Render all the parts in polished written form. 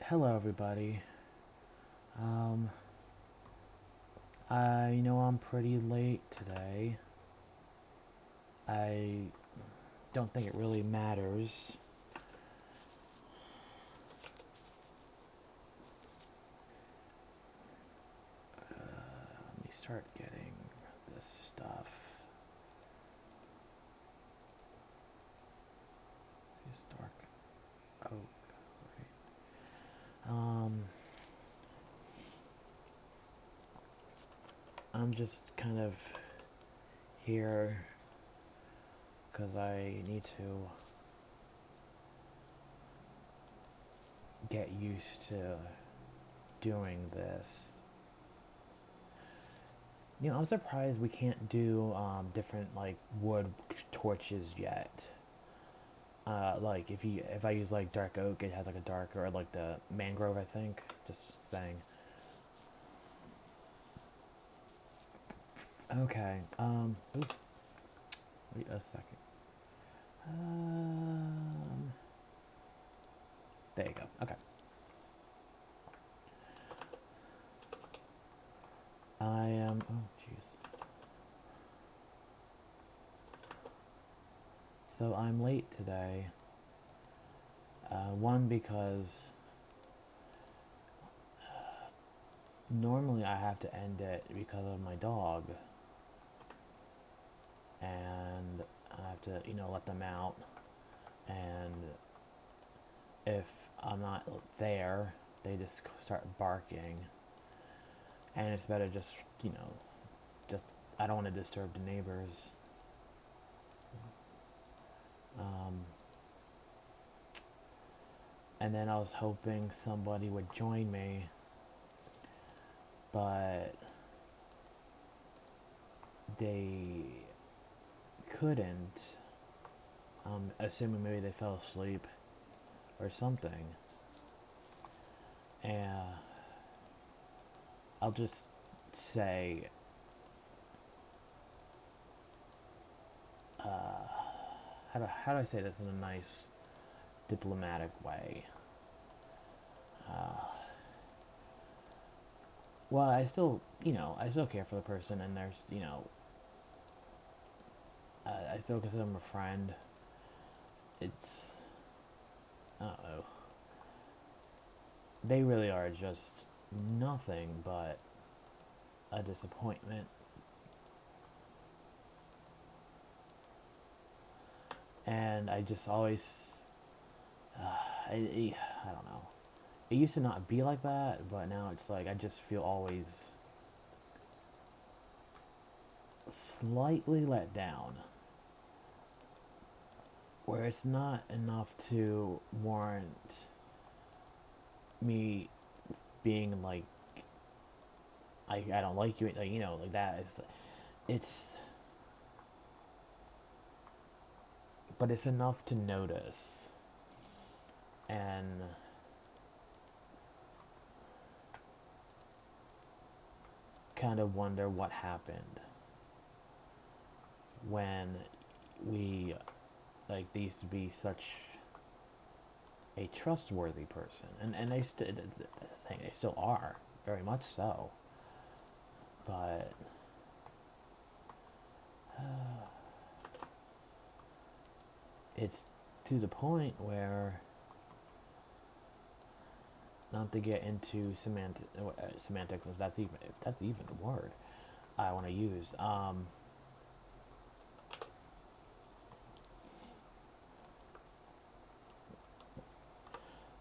Hello everybody. Um, I know I'm pretty late today. I don't think it really matters. Let me start getting this stuff. It's dark oak, right? I'm just kind of here because I need to get used to doing this. You know, I'm surprised we can't do different like wood torches yet. Like if I use like dark oak, it has like a darker, or like the mangrove, I think. Just saying. Okay. Oops. Wait a second. There you go. Okay. I am. Oh, jeez. So I'm late today. One because normally I have to end it because of my dog, and I have to, let them out. And if I'm not there, they just start barking, and it's better just, just I don't want to disturb the neighbors. Um, and then I was hoping somebody would join me, but they couldn't. Assuming maybe they fell asleep or something. And I'll just say, how do I say this in a nice diplomatic way? Well, I still care for the person, and there's, I still consider them a friend. It's, I don't know. They really are just nothing but a disappointment. And I just always, I don't know. It used to not be like that, but now it's like I just feel always slightly let down. Where it's not enough to warrant me being like, I don't like you, like, like that. It's, but it's enough to notice and kind of wonder what happened when we, like, they used to be such a trustworthy person, and they still are, very much so, but it's to the point where, not to get into semantics, if that's even a word I want to use.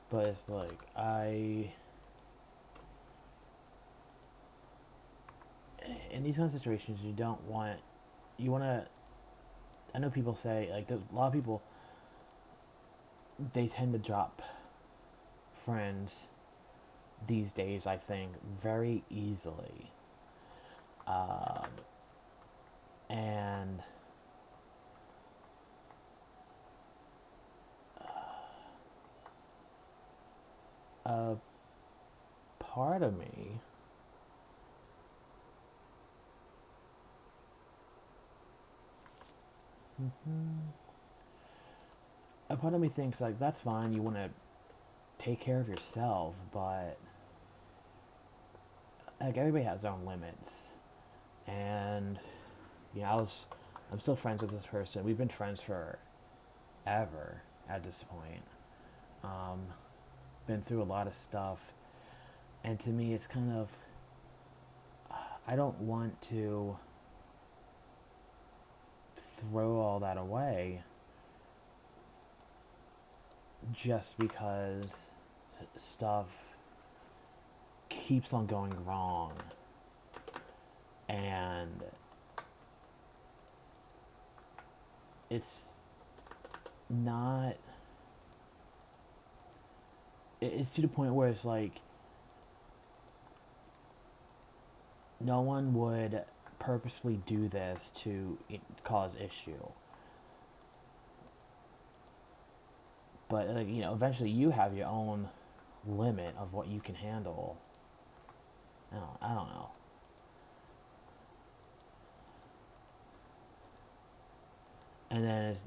But it's like in these kind of situations, you want to. I know people say, like, a lot of people, they tend to drop friends these days, I think, very easily. Um, and a part of me, a part of me thinks, like, that's fine. You want to take care of yourself, but like everybody has their own limits. And you know, I'm still friends with this person. We've been friends for ever at this point. Um, been through a lot of stuff, and to me, it's kind of I don't want to throw all that away just because stuff keeps on going wrong, and it's not it's to the point where it's like no one would purposely do this to cause issue, but like you know eventually you have your own limit of what you can handle. I don't know. And then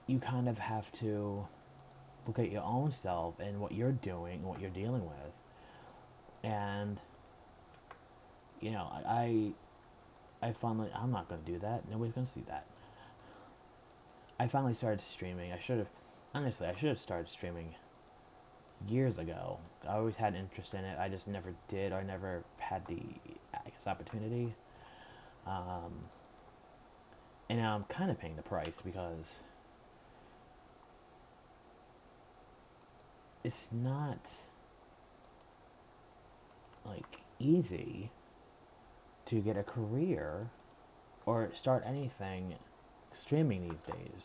you kind of have to look at your own self and what you're doing, what you're dealing with. And, you know, I finally, I'm not going to do that. Nobody's going to see that. I finally started streaming. Honestly, I should have started streaming years ago. I always had interest in it. I just never did or never had the, I guess, opportunity. And now I'm kind of paying the price because it's not like easy to get a career or start anything streaming these days.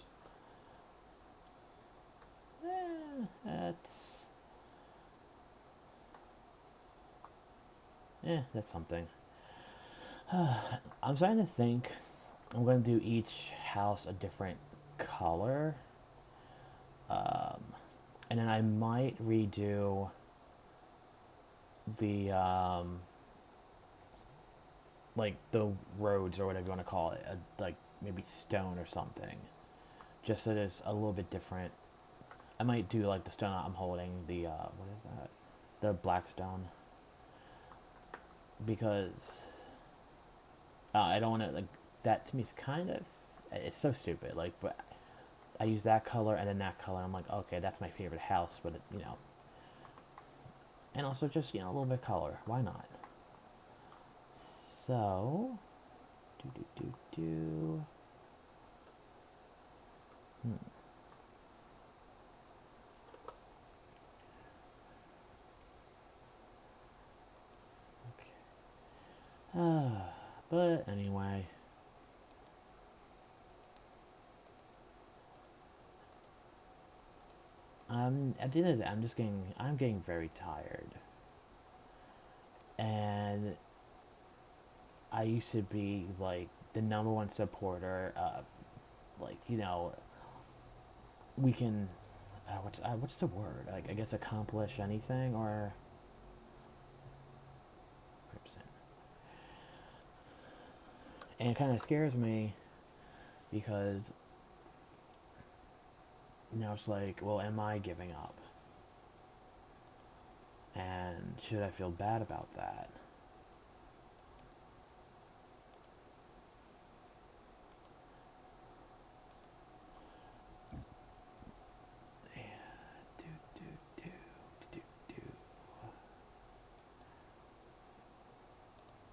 That's something. I'm starting to think I'm going to do each house a different color. And then I might redo the, like the roads or whatever you want to call it, like maybe stone or something. Just so it's a little bit different. I might do like the stone I'm holding, the, what is that? The black stone. Because I don't want to, like, that to me is kind of, it's so stupid. Like, but I use that color and then that color. I'm like, okay, that's my favorite house, but it, you know. And also just, you know, a little bit of color. Why not? So, Hmm. Okay. But anyway. At the end of the day, I'm getting very tired. And I used to be like the number one supporter of, like, you know, we can, what's the word? Like, I guess accomplish anything or, and it kind of scares me because, you know, it's like, well, am I giving up? And should I feel bad about that?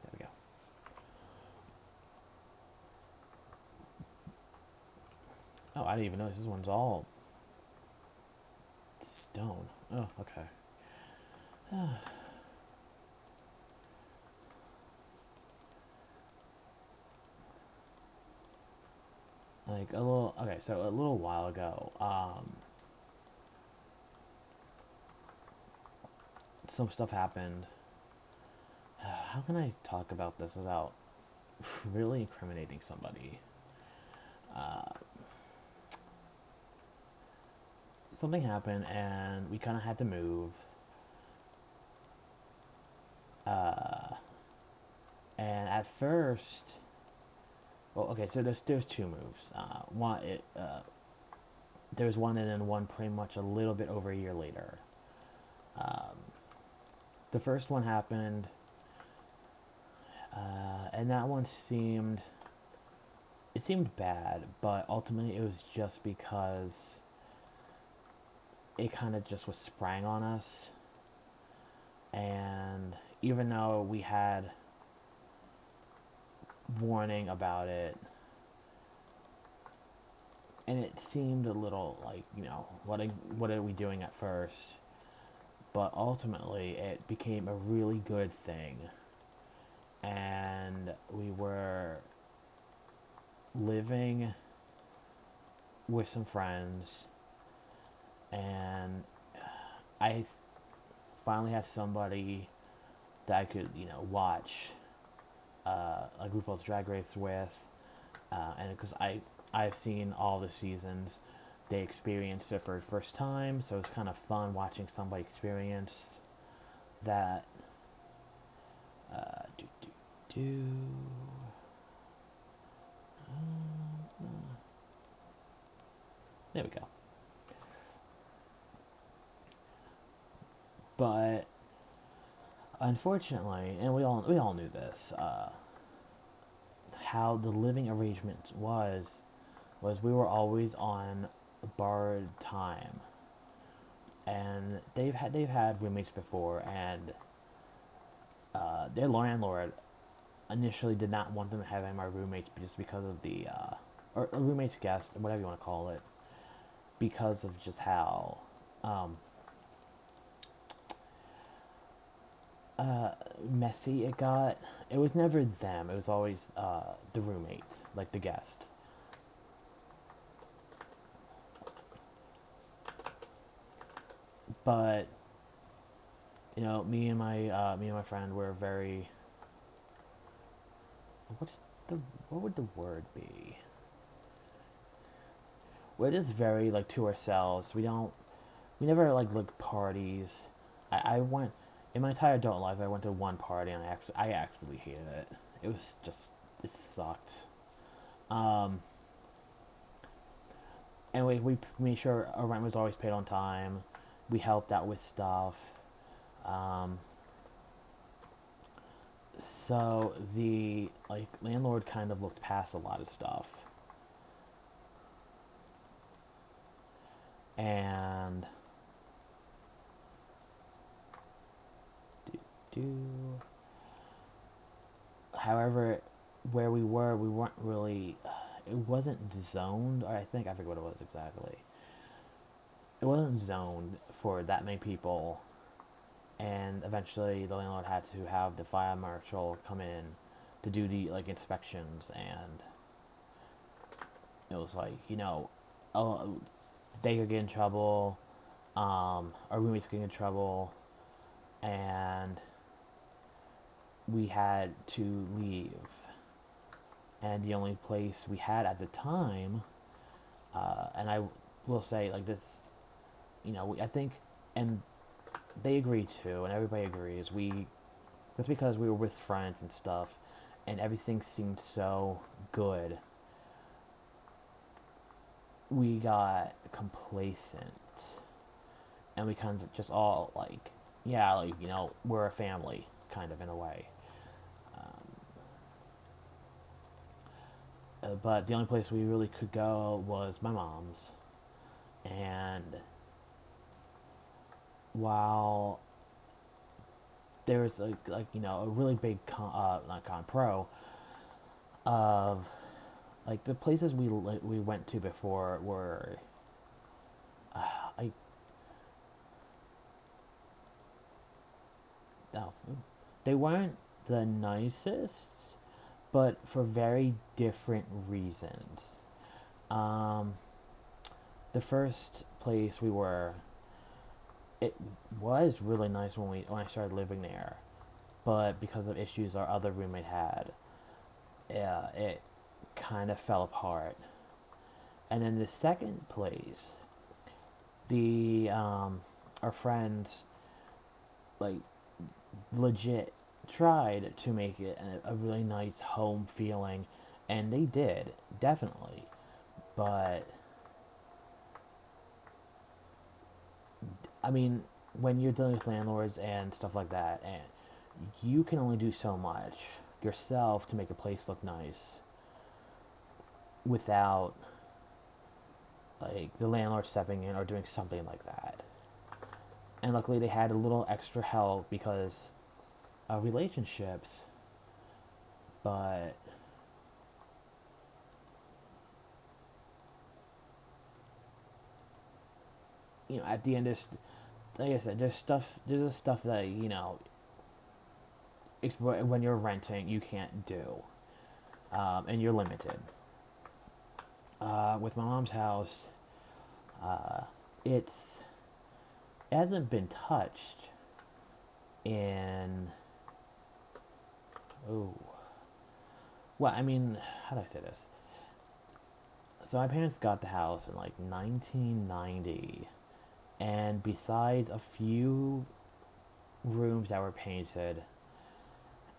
There we go. Oh, I didn't even notice this one's all stone. Oh, okay. Like a little, okay, so a little while ago, some stuff happened. How can I talk about this without really incriminating somebody? Uh, Something happened and we kind of had to move. And at first, well, okay, so there's two moves. there's one and then one pretty much a little bit over a year later. Um, the first one happened, and that one seemed bad, but ultimately it was just because it kind of just was sprang on us. And even though we had warning about it, and it seemed a little like, what are we doing at first? But ultimately, it became a really good thing. And we were living with some friends, and I finally had somebody that I could, watch a RuPaul's Drag Race with, and because I've seen all the seasons, they experienced it for the first time, so it's kind of fun watching somebody experience that. Uh, do, do, do. There we go. But unfortunately, and we all knew this, how the living arrangement was we were always on borrowed time, and they've had roommates before, and their landlord initially did not want them having my roommates just because of the or roommates, guest, whatever you want to call it, because of just how messy it got. It was never them. It was always the roommate, like the guest. But me and my friend were very. What would the word be? We're just very like to ourselves. We never like look parties. I went in my entire adult life. I went to one party and I actually hated it. It was just it sucked. Um, and we made sure our rent was always paid on time. We helped out with stuff. Um, so the landlord kind of looked past a lot of stuff, and however, where we weren't really. It wasn't zoned, or I forget what it was exactly. It wasn't zoned for that many people, and eventually the landlord had to have the fire marshal come in to do the inspections, and it was oh, they could get in trouble, our roommates could get in trouble, and we had to leave. And the only place we had at the time, and I will say this, I think, and they agree too, and everybody agrees. That's because we were with friends and stuff, and everything seemed so good. We got complacent, and we kind of just all we're a family, kind of in a way. But the only place we really could go was my mom's, and while there was a really big not con pro of the places we went to before were I no, they weren't the nicest, but for very different reasons. Um, the first place we were, it was really nice when I started living there, but because of issues our other roommate had, it kind of fell apart. And then the second place, the our friends like legit tried to make it a really nice home feeling, and they did, definitely, but I mean, when you're dealing with landlords and stuff like that, and you can only do so much yourself to make a place look nice without like the landlord stepping in or doing something like that. And luckily, they had a little extra help because of relationships, but at the end, like I said, there's stuff that when you're renting, you can't do, and you're limited. With my mom's house, uh, it's it hasn't been touched in oh well, I mean, how do I say this? So my parents got the house in like 1990, and besides a few rooms that were painted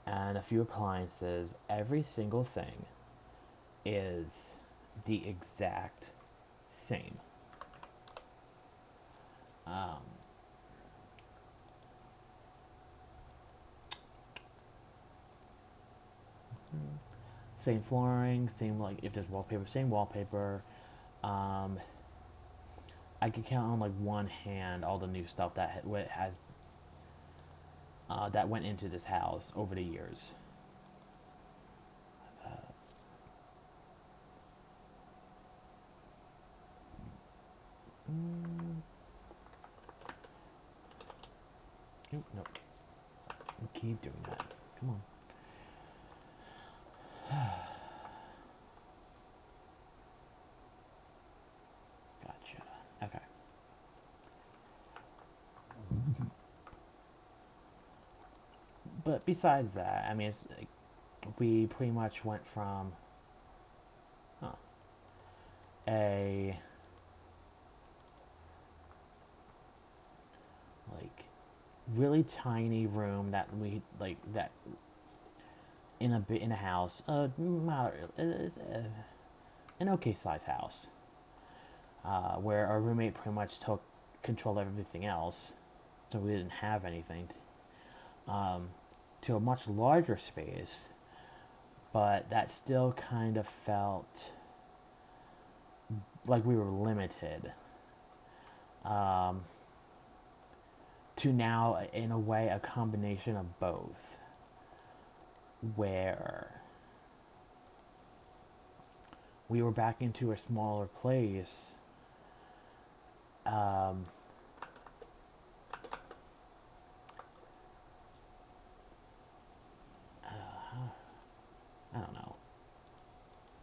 and a few appliances, every single thing is the exact same. Um, Same flooring, same like if there's wallpaper, same wallpaper. Um, I could count on like one hand all the new stuff has that went into this house over the years. Uh, mm, nope. Keep doing that. Come on. Gotcha. Okay. But besides that, I mean, it's like we pretty much went from huh, a like really tiny room that we like that in a house, an okay size house, where our roommate pretty much took control of everything else, so we didn't have anything. Um, to a much larger space, but that still kind of felt like we were limited. Um, to now, in a way, a combination of both, where we were back into a smaller place. Um, I don't know.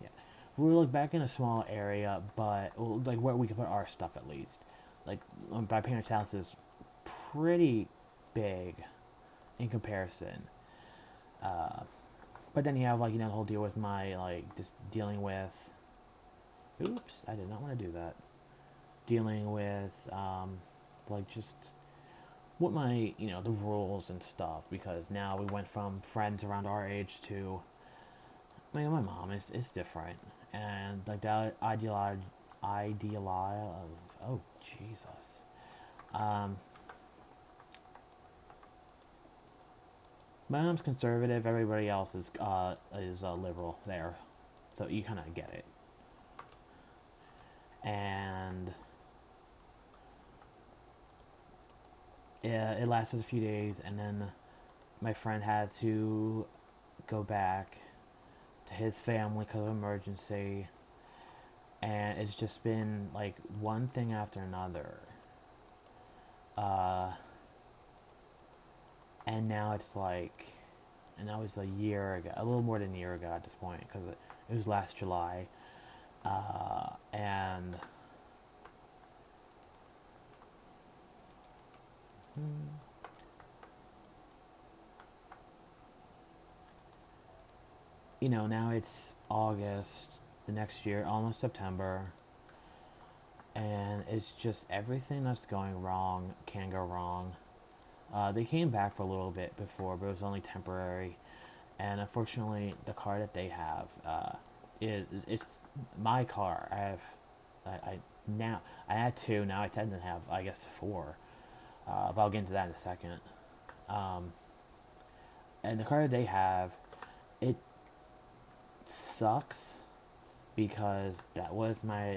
Yeah, we were like back in a small area, but like where we could put our stuff at least. Like my parents' house is pretty big in comparison. Uh, but then you have like the whole deal with my like just dealing with. Oops, I did not want to do that. Dealing with like just what my the rules and stuff, because now we went from friends around our age to my mom is different, and like that ideology of oh Jesus. Um, my mom's conservative. Everybody else is liberal there, so you kind of get it. And yeah, it lasted a few days, and then my friend had to go back to his family because of emergency, and it's just been like one thing after another. Uh, and now it's like, and that was a year ago, a little more than a year ago at this point, because it was last July, and now it's August the next year, almost September, and it's just everything that's going wrong can go wrong. They came back for a little bit before, but it was only temporary. And unfortunately, the car that they have it's my car. I have I now I had two. Now I tend to have I guess four. but I'll get into that in a second. Um, and the car that they have, it sucks because that was my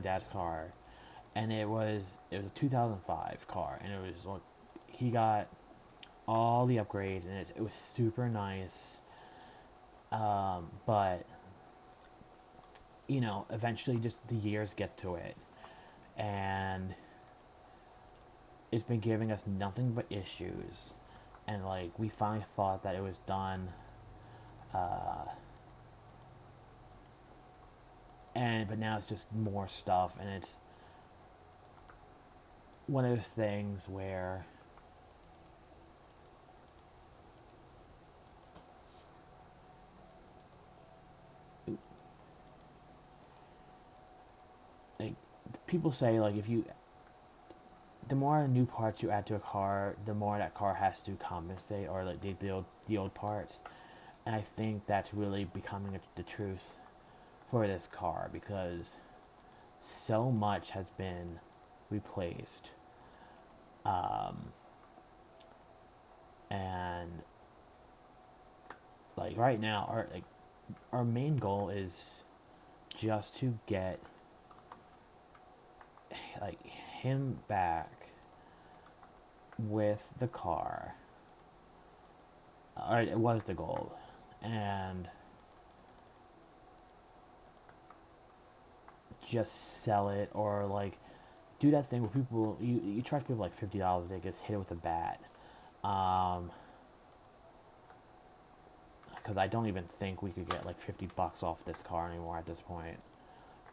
dad's car, and it was a 2005 car, and it was like he got all the upgrades, and it was super nice. But eventually, just the years get to it, and it's been giving us nothing but issues. And like we finally thought that it was done, uh, but now it's just more stuff, and it's one of those things where like people say, like, if you the more new parts you add to a car, the more that car has to compensate, or like the old parts. And I think that's really becoming the truth for this car, because so much has been replaced. Um, and like right now, our main goal is just to get like him back with the car. Or it was the goal, and just sell it, or like do that thing where you charge people like $50, they just hit it with a bat. Because I don't even think we could get like $50 off this car anymore at this point.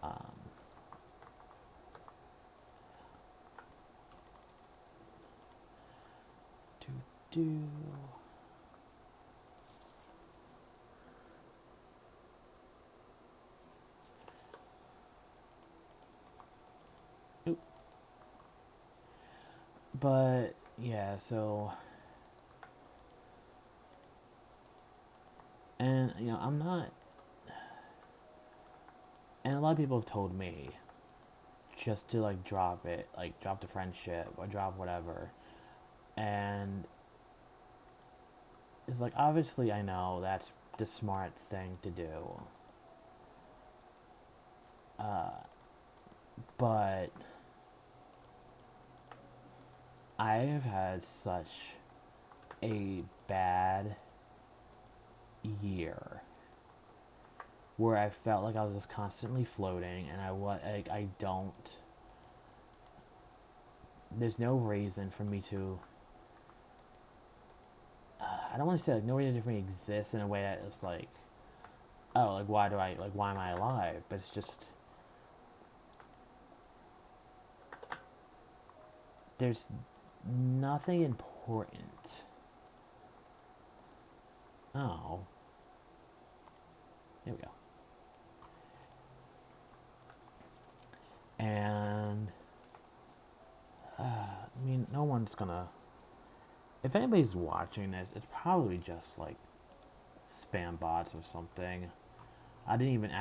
Um, do do. Oop. But yeah, so, and I'm not, and a lot of people have told me just to like drop it, like drop the friendship or drop whatever. And it's like, obviously I know that's the smart thing to do. Uh, but I have had such a bad year where I felt like I was just constantly floating, and I don't. There's no reason for me to. I don't want to say like no reason for me to exist in a way that it's like, oh, like why am I alive? But it's just there's nothing important. Oh, there we go. And I mean, no one's gonna. If anybody's watching this, it's probably just like spam bots or something. I didn't even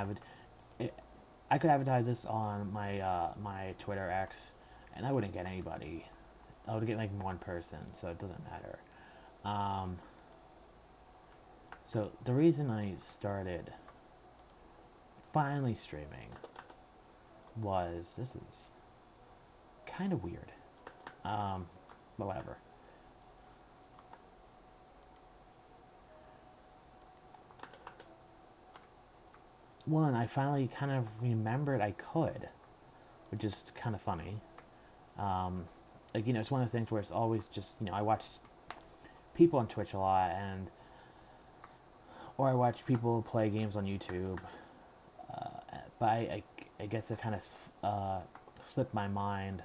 I could advertise this on my Twitter X, and I wouldn't get anybody. I would get like one person, so it doesn't matter. Um, so the reason I started finally streaming was this is kind of weird, but whatever. One, I finally kind of remembered I could, which is kind of funny. Like it's one of the things where it's always just I watch people on Twitch a lot, or I watch people play games on YouTube. But I guess it kind of slipped my mind.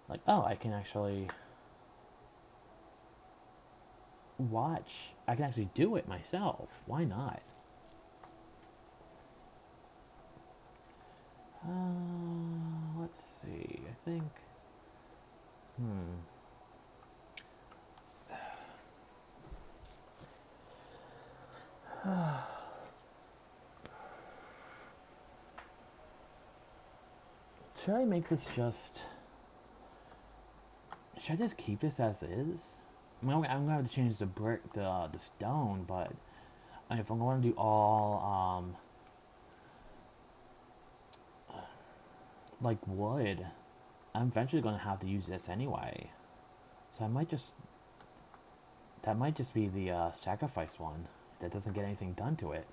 Like, oh, I can actually watch. I can actually do it myself. Why not? Let's see. I think. Should I make this just should I just keep this as is? I mean, I'm gonna have to change the brick, the stone, but I mean, if I'm going to do all like wood, I'm eventually gonna have to use this anyway. So I might just that might just be the sacrifice one that doesn't get anything done to it.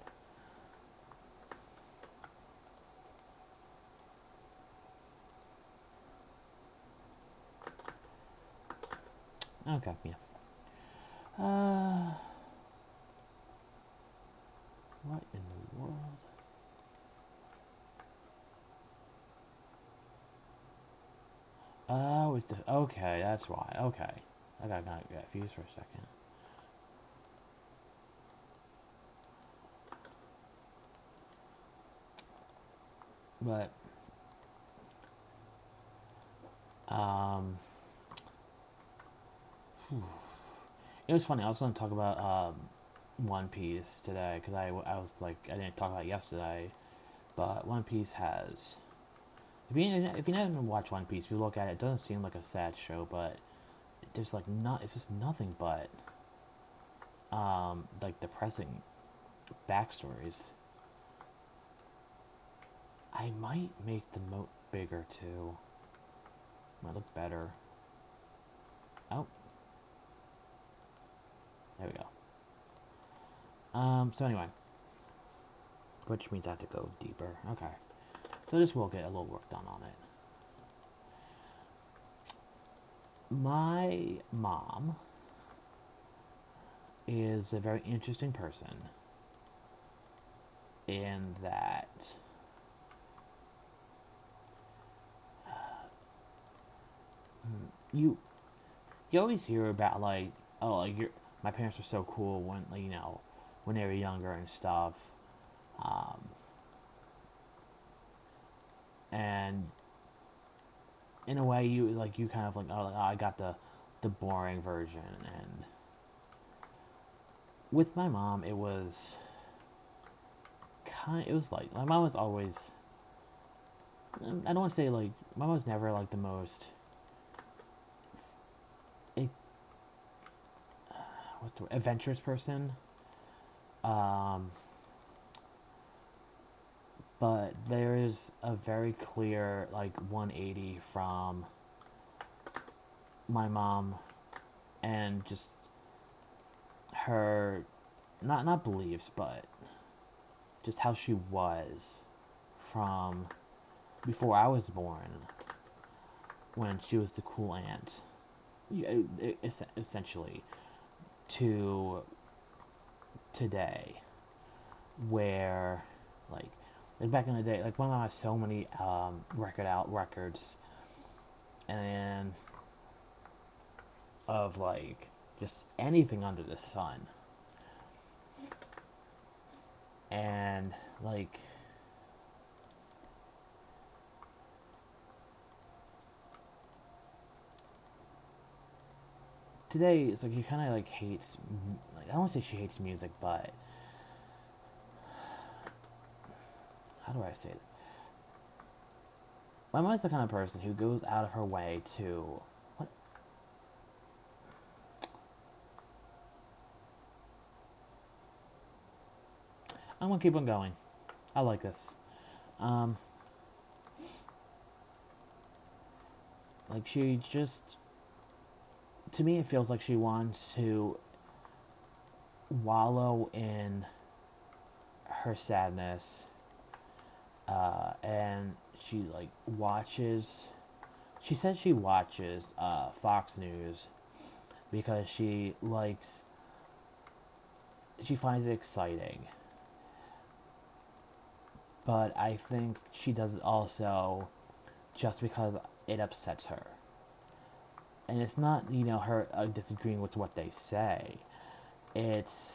Okay, yeah. What in the world? Oh, it's the okay. That's why. Okay, I got kind of confused for a second. But um, it was funny. I was going to talk about One Piece today because I was like I didn't talk about it yesterday, but One Piece has. If you never watch One Piece, if you look at it, it doesn't seem like a sad show, but there's like not. It's just nothing but like depressing backstories. I might make the moat bigger too. Might look better. Oh, there we go. So anyway, which means I have to go deeper. Okay, so this will get a little work done on it. My mom is a very interesting person in that you you always hear about like oh like my parents were so cool when like, when they were younger and stuff, um, and in a way you kind of like oh I got the boring version. And with my mom it was it was like my mom was always, I don't want to say like my mom was never like the most what's the word, adventurous person, um, but there is a very clear like 180 from my mom and just her not beliefs but just how she was from before I was born, when she was the cool aunt, essentially, to today, where like back in the day, like my mom has so many records, and of like just anything under the sun, and like today it's like she kind of like hates, like I don't want to say she hates music, but how do I say it? My mom's the kind of person who goes out of her way to what? I'm gonna keep on going. I like this. Um, like she just, to me, it feels like she wants to wallow in her sadness, and she like watches. She says she watches Fox News because she finds it exciting. But I think she does it also just because it upsets her. And it's not, her disagreeing with what they say. It's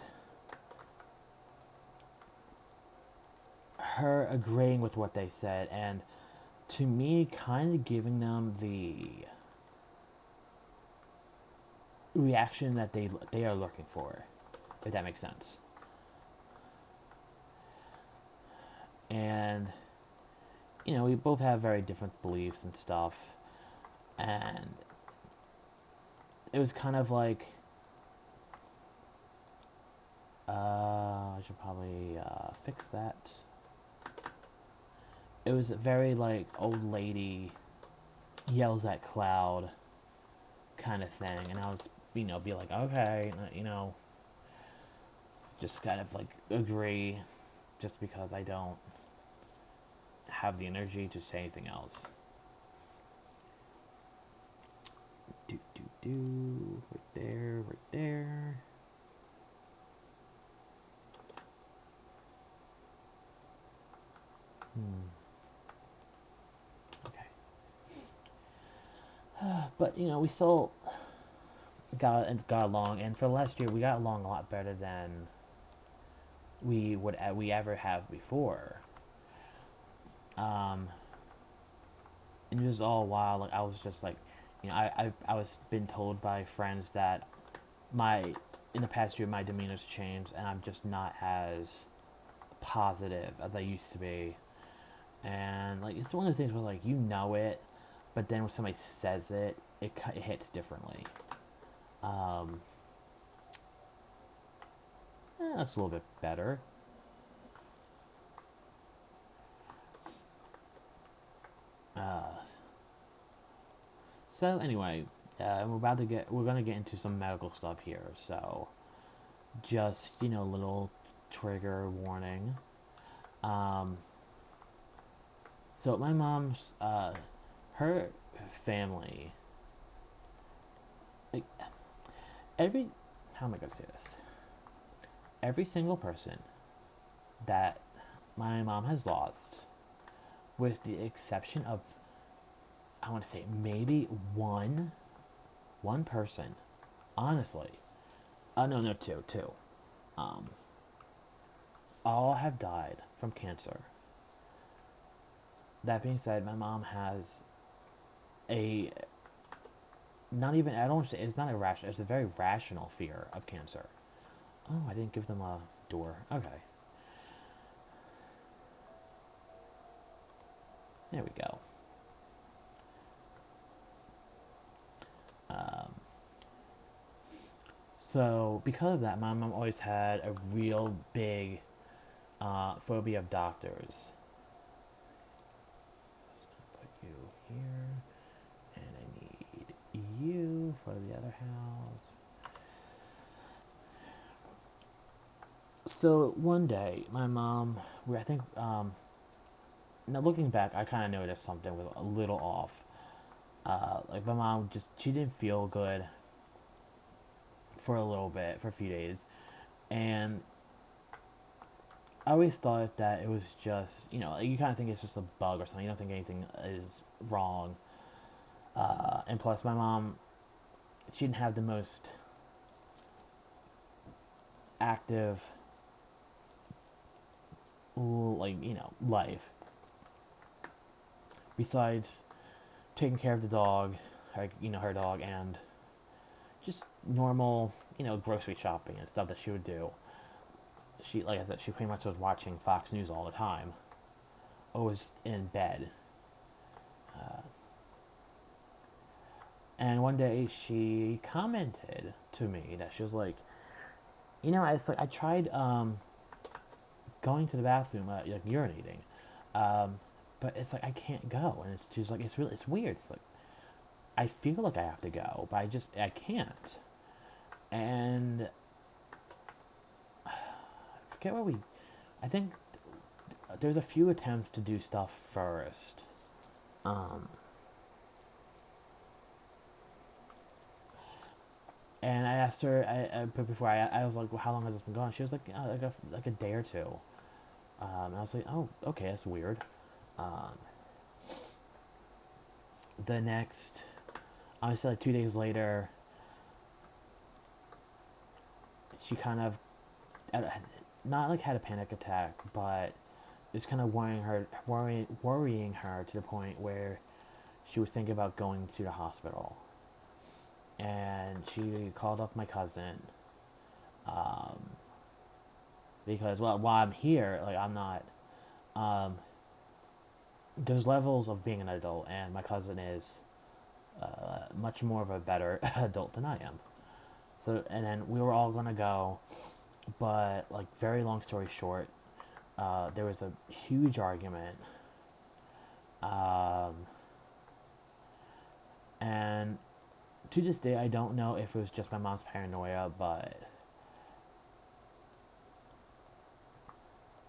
her agreeing with what they said, and to me, kind of giving them the reaction that they are looking for, if that makes sense. And we both have very different beliefs and stuff, and it was kind of like, I should probably fix that. It was very like old lady yells at cloud kind of thing, and I was, be like, okay, just kind of like agree, just because I don't have the energy to say anything else. Right there, right there. Okay. But we still got along, and for last year we got along a lot better than we ever have before. Um, and it was all while like I was just like, I was been told by friends that my in the past year my demeanor's changed, and I'm just not as positive as I used to be. And like it's one of the things where like it, but then when somebody says it, it hits differently. Um, that's a little bit better. So anyway, we're gonna get into some medical stuff here. So just little trigger warning. Um, so my mom's her family, like every how am I gonna say this? Every single person that my mom has lost, with the exception of, I want to say maybe one person, honestly. No, two. Um, all have died from cancer. That being said, my mom has a not even I don't want to say it's not irrational. It's a very rational fear of cancer. Oh, I didn't give them a door. Okay, there we go. Um, so because of that, my mom always had a real big phobia of doctors. Put you here, and I need you for the other house. So one day, my mom, I think, now looking back, I kind of noticed something was a little off. Like my mom she didn't feel good for a little bit, for a few days, and I always thought that it was just, you kind of think it's just a bug or something. You don't think anything is wrong. And plus, my mom, she didn't have the most active, like, life. Besides taking care of the dog, her dog, and just normal, grocery shopping and stuff that she would do. She, like I said, she pretty much was watching Fox News all the time. Or was in bed. And one day she commented to me that she was like, I tried going to the bathroom, like urinating, but it's like I can't go, and she's like, it's weird. It's like I feel like I have to go, but I can't. And I forget where I think there's a few attempts to do stuff first. And I asked her, but before I was like, well, how long has this been going? She was like, like a day or two. And I was like, oh, okay, that's weird. The next, honestly, like 2 days later, she kind of, not like had a panic attack, but it's kind of worrying her to the point where she was thinking about going to the hospital. And she called up my cousin, because while I'm here, like I'm not. There's levels of being an adult, and my cousin is much more of a better adult than I am. So, and then we were all gonna go, but like, very long story short, there was a huge argument, um, and to this day, I don't know if it was just my mom's paranoia, but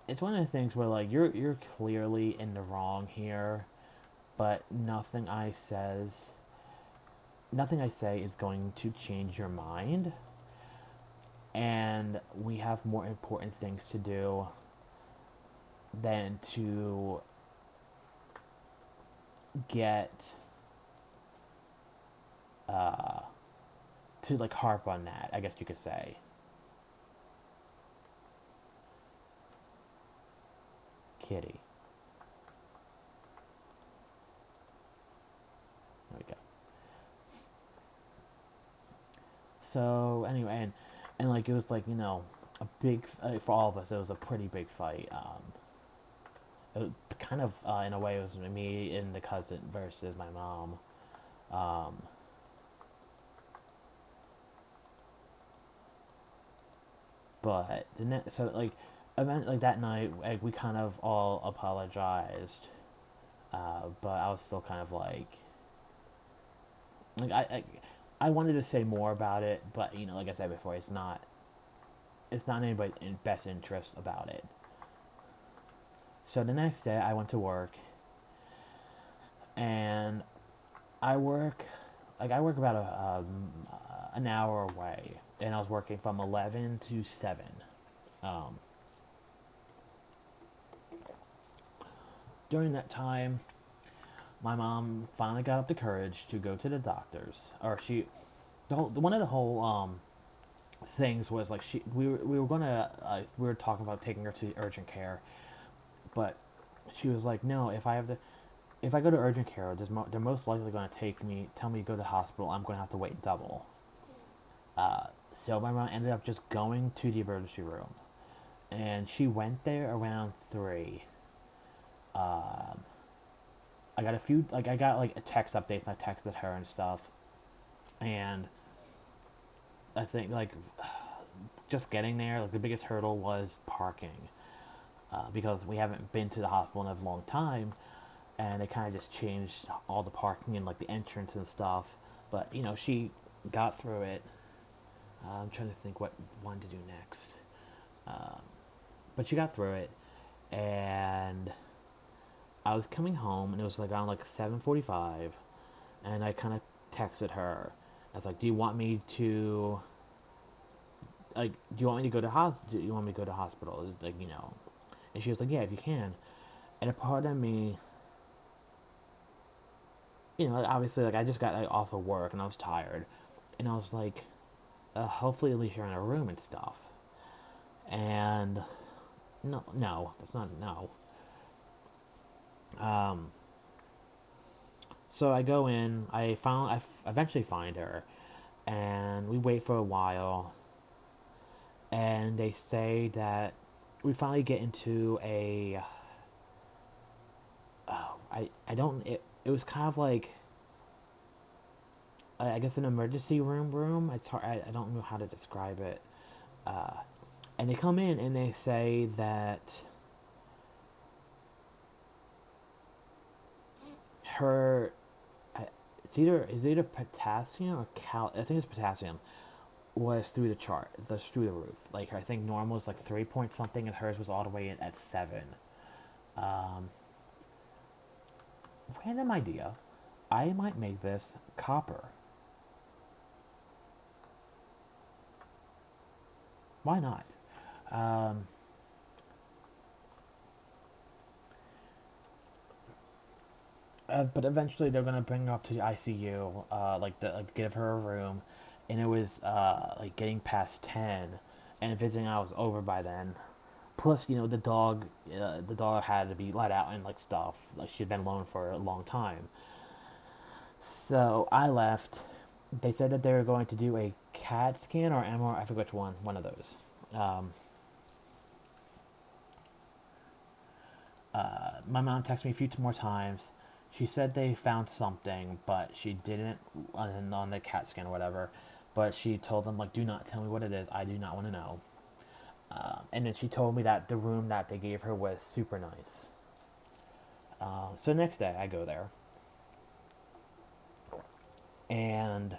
it's one of the things where like you're clearly in the wrong here, but nothing I say is going to change your mind, and we have more important things to do than get uh to like harp on that, I guess you could say. Kitty. There we go. So anyway, and like, it was like, a big, for all of us, it was a pretty big fight. It was kind of, in a way, it was me and the cousin versus my mom. Um, but so like, event like that night, like, we kind of all apologized, but I was still kind of like I wanted to say more about it, but like I said before, it's not in anybody's best interest about it. So the next day, I went to work, and I work I work about an hour away, and I was working from 11 to 7. Um, During that time, my mom finally got up the courage to go to the doctors, or one of the whole things was like, we were gonna we were talking about taking her to urgent care, but she was like, no, if I go to urgent care, they're most likely going to tell me to go to the hospital. I'm going to have to wait double. Uh, so my mom ended up just going to the emergency room, and she went there around 3. Um, I got like a text updates, and I texted her and stuff, and I think like, just getting there, like, the biggest hurdle was parking, because we haven't been to the hospital in a long time, and they kind of just changed all the parking and like the entrance and stuff. But she got through it. I'm trying to think what one to do next. Um, but she got through it, and I was coming home, and it was like around like 7:45, and I kind of texted her. I was like, "Do you want me to do you want me to go to Do you want me to go to hospital?" Like, and she was like, "Yeah, if you can." And a part of me, obviously, like, I just got like off of work and I was tired, and I was like, hopefully at least you're in a room and stuff. And no, that's not no. Um, so I go in. Eventually find her, and we wait for a while, and they say that we finally get into a. I don't. It was kind of like, I guess, an emergency room. It's hard. I don't know how to describe it. Uh, and they come in and they say that her, it's either potassium or I think it's potassium, was through the chart, through the roof. Like, I think normal is like 3 point something, and hers was all the way in at 7. Um, Random idea. I might make this copper. Why not? Um, but eventually they're gonna bring her up to the ICU, give her a room, and it was like getting past 10, and visiting hours was over by then. Plus, the dog had to be let out and like stuff. Like, she'd been alone for a long time. So I left. They said that they were going to do a CAT scan or MRI. I forget which one of those. Um, my mom texted me a few more times. she said they found something, but she didn't on the CAT scan or whatever. But she told them, like, do not tell me what it is. I do not want to know. And then she told me that the room that they gave her was super nice. So next day I go there, and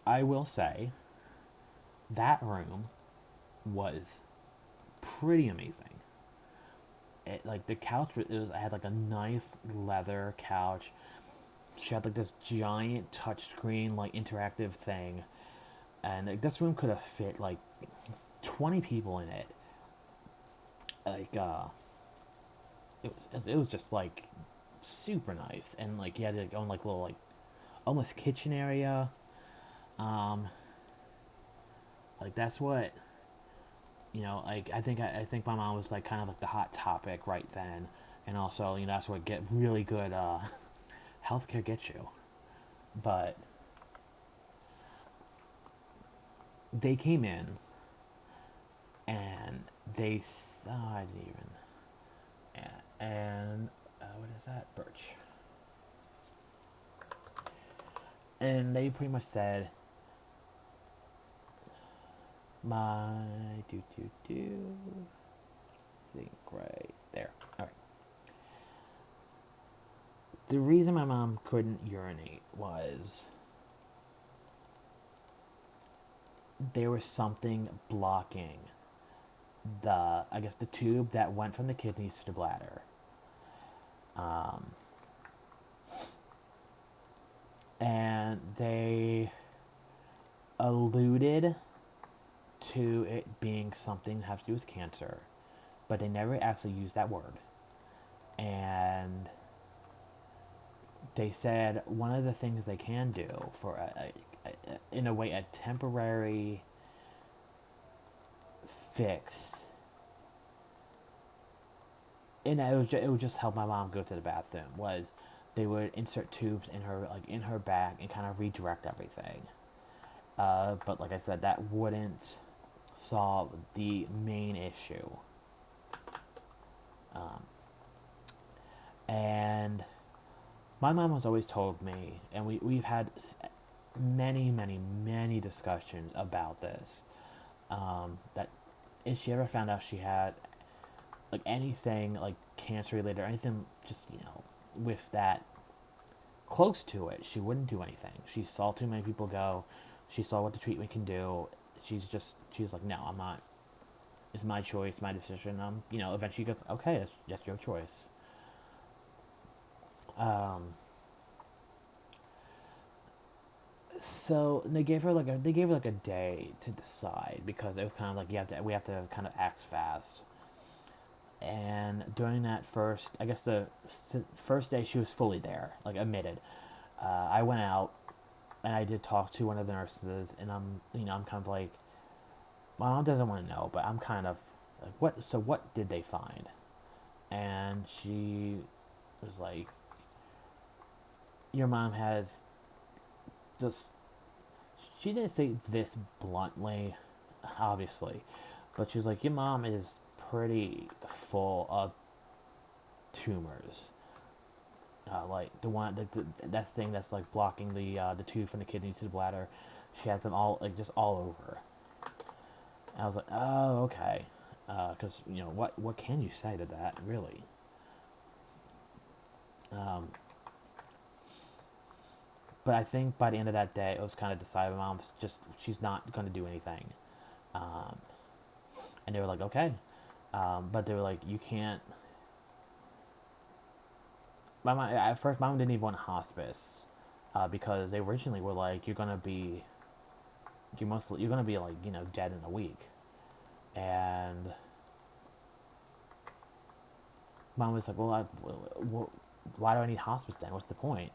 I will say that room was pretty amazing. It, like, the couch, I had like a nice leather couch. She had like this giant touchscreen, like, interactive thing, and like, this room could have fit like 20 people in it. Like, it was just like super nice, and like you had like own like little like almost kitchen area. Um, like, that's what, like, I think my mom was like kind of like the hot topic right then, and also, that's what get really good healthcare gets you. But they came in, and they I didn't even and what is that, birch, and they pretty much said, my do think right there. All right. The reason my mom couldn't urinate was there was something blocking I guess the tube that went from the kidneys to the bladder. And they alluded to it being something that has to do with cancer, but they never actually used that word. And they said one of the things they can do for in a way, a temporary fix, and it would just help my mom go to the bathroom, was they would insert tubes in her back and kind of redirect everything. But like I said, that wouldn't solve the main issue. And my mom has always told me, and we've had many, many, many discussions about this, that if she ever found out she had like anything like cancer related or anything, just, with that close to it, she wouldn't do anything. She saw too many people go. She saw what the treatment can do. She's like, no, I'm not. It's my choice, my decision. Eventually goes, okay, that's your choice. So they gave her like a day to decide, because it was kind of like we have to kind of act fast. And during that first, I guess the first day, she was fully there, like, admitted. I went out and I did talk to one of the nurses, and I'm kind of like, my mom doesn't want to know, but I'm kind of like, what? So what did they find? And she was like, your mom has just. She didn't say this bluntly, obviously, but she was like, your mom is pretty full of tumors. Like the one, that thing that's like blocking the tube from the kidney to the bladder. She has them all, like, just all over. And I was like, oh, okay, because what can you say to that, really? But I think by the end of that day, it was kind of decided. She's not going to do anything. And they were like, okay. But they were like, you can't. At first, my mom didn't even want hospice, because they originally were like, you're gonna be like, dead in a week. And mom was like, well, why do I need hospice then? What's the point?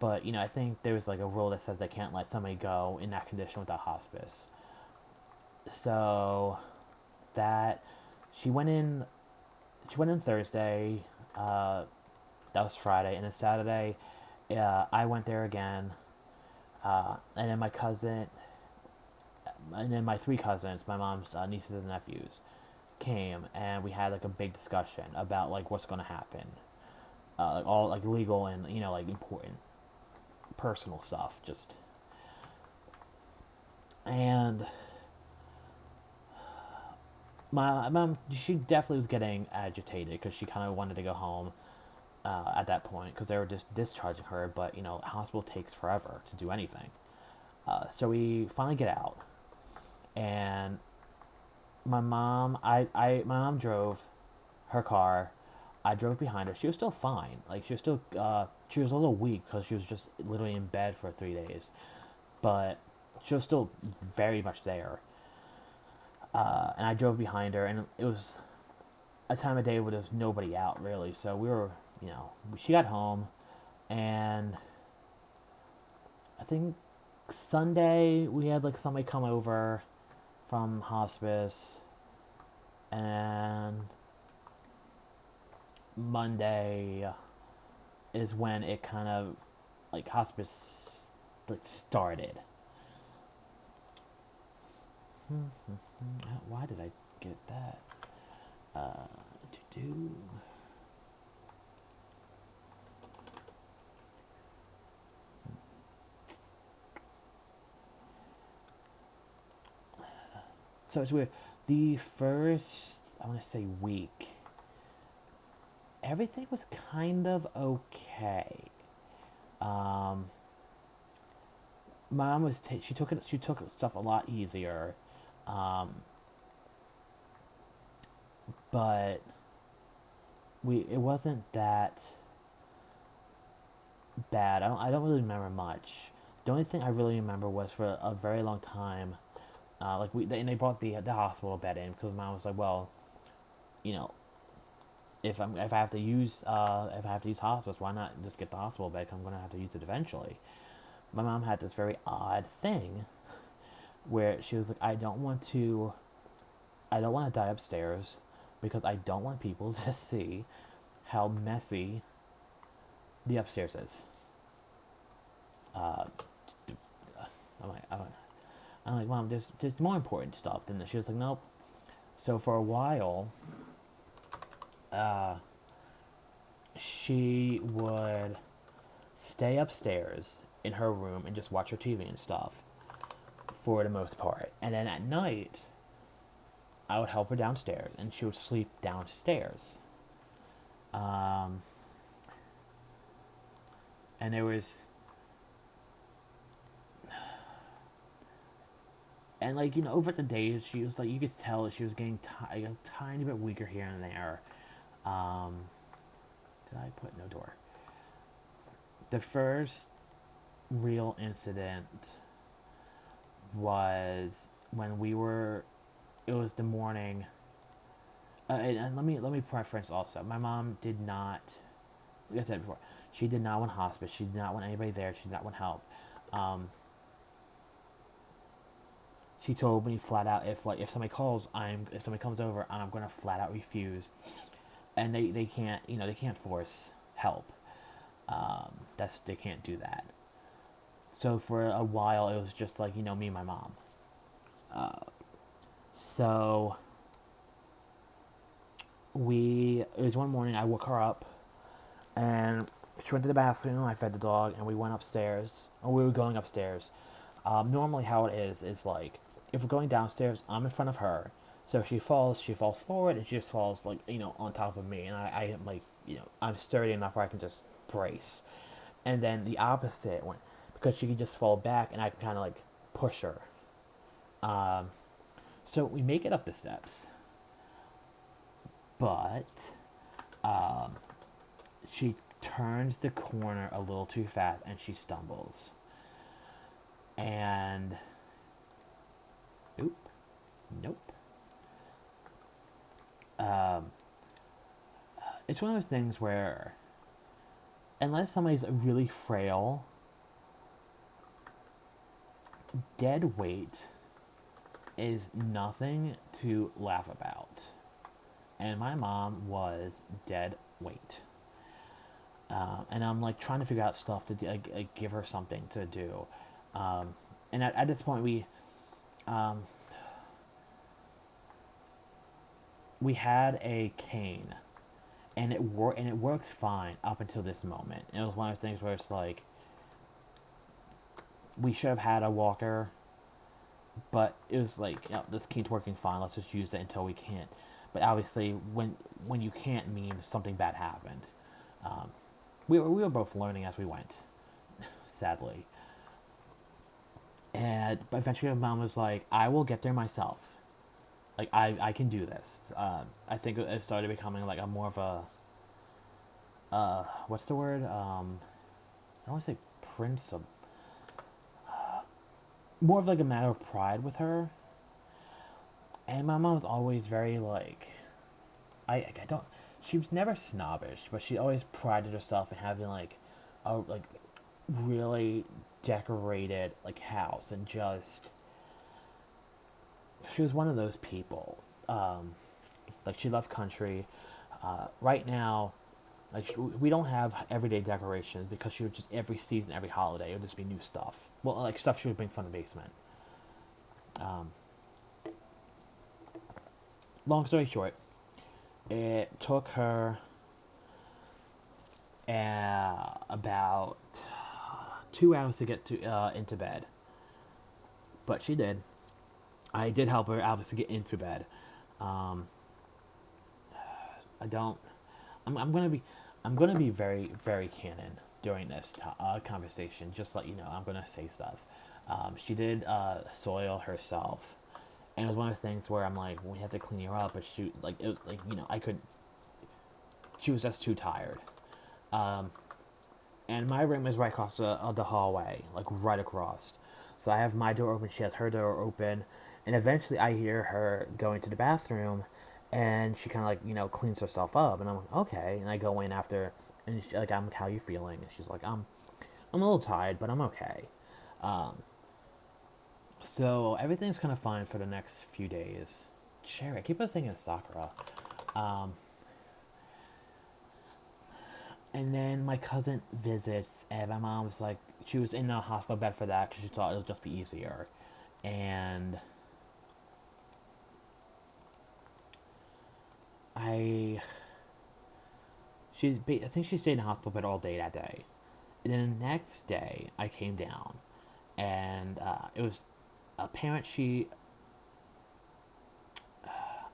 But I think there was like a rule that says they can't let somebody go in that condition without hospice. So that she went in Thursday. That was Friday, and then Saturday, I went there again, and then my cousin, and then my three cousins, my mom's nieces and nephews, came, and we had like a big discussion about like what's going to happen. all like legal and like important personal stuff. Just and my mom, she definitely was getting agitated because she kind of wanted to go home at that point because they were just discharging her. But hospital takes forever to do anything. So we finally get out, and my mom drove her car. I drove behind her. She was still fine. Like she was still, she was a little weak because she was just literally in bed for 3 days. But she was still very much there. And I drove behind her, and it was a time of day where there was nobody out really. So we were, she got home, and I think Sunday we had like somebody come over from hospice, and Monday is when it kind of like hospice like started. Why did I get that? To do. So it's weird. The first, I want to say week, everything was kind of okay. Mom was she took stuff a lot easier, but it wasn't that bad. I don't really remember much. The only thing I really remember was for a very long time, like and they brought the hospital bed in because Mom was like, well, you know, if I have to use hospice, why not just get the hospital bed? 'Cause I'm gonna have to use it eventually. My mom had this very odd thing where she was like, I don't want to die upstairs because I don't want people to see how messy the upstairs is. Uh, I'm like, Mom, there's more important stuff than this. She was like, nope. So for a while, she would stay upstairs in her room and just watch her TV and stuff for the most part. And then at night, I would help her downstairs and she would sleep downstairs. And there was, and like, over the days, she was like, you could tell that she was getting a tiny bit weaker here and there. Did I put no door? The first real incident was when it was the morning, and let me preference also, my mom did not, like I said before, she did not want hospice, she did not want anybody there, she did not want help. She told me flat out, if somebody comes over, I'm gonna flat out refuse, and they can't, they can't force help. They can't do that. So for a while, it was just like, me and my mom. So it was one morning, I woke her up, and she went to the bathroom, I fed the dog, and we went upstairs, or we were going upstairs. Normally how it is like, if we're going downstairs, I'm in front of her, so if she falls forward, and she just falls, like, on top of me, and I am, like, I'm sturdy enough where I can just brace. And then the opposite, because she could just fall back, and I can kind of, like, push her. So we make it up the steps, but she turns the corner a little too fast, and she stumbles. And nope. It's one of those things where, unless somebody's really frail, dead weight is nothing to laugh about. And my mom was dead weight. And I'm like trying to figure out stuff to give her something to do. And at this point, we had a cane, and it worked fine up until this moment. And it was one of the things where it's like we should have had a walker, but it was like, this keeps working fine. Let's just use it until we can't. But obviously, when you can't, means something bad happened. Um, we were both learning as we went, sadly. And eventually, my mom was like, "I will get there myself. Like I can do this." I think it started becoming like a more of a what's the word? I don't want to say principle. More of like a matter of pride with her. And my mom was always very like, I don't. She was never snobbish, but she always prided herself in having like a like really decorated like house, and just she was one of those people. Like she loved country. Right now, like we don't have everyday decorations because she would just every season, every holiday, it would just be new stuff. Well, like stuff she would bring from the basement. Um, Long story short, it took her about 2 hours to get to into bed, but she did. I did help her obviously get into bed. Um, I don't. I'm gonna be. I'm gonna be very very canon during this conversation. Just let you know, I'm gonna say stuff. She did soil herself, and it was one of the things where I'm like, we had to clean her up, but she like it was like I couldn't. She was just too tired. Um, and my room is right across the hallway, like right across. So I have my door open, she has her door open, and eventually I hear her going to the bathroom, and she kind of like cleans herself up, and I'm like, okay, and I go in after, and she, like, I'm like, how you feeling? And she's like, I'm a little tired, but I'm okay. Um, so everything's kind of fine for the next few days. Cherry, I keep on thinking of Sakura. Um, And then my cousin visits, and my mom was like, she was in the hospital bed for that because she thought it would just be easier. And I, I think she stayed in the hospital bed all day that day. And then the next day, I came down, and it was apparent she.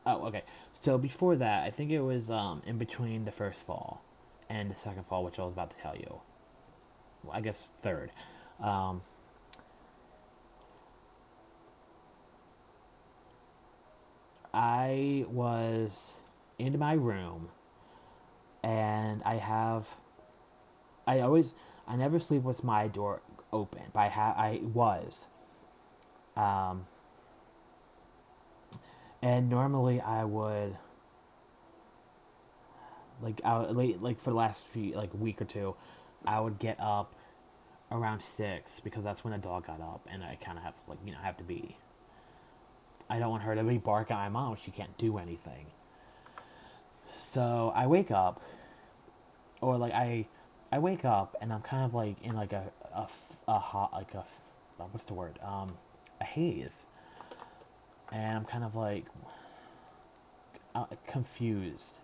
Oh, okay. So before that, I think it was in between the first fall and the second fall, which I was about to tell you. Well, I guess third. Um, I was in my room, and I never sleep with my door open, but I was. Um, and normally I would, like for the last few, like week or two, I would get up around 6 because that's when the dog got up, and I kind of have to, like, have to be. I don't want her to be barking at my mom. She can't do anything. So I wake up, or like I wake up, and I'm kind of like in like a hot, like what's the word, a haze, and I'm kind of like confused,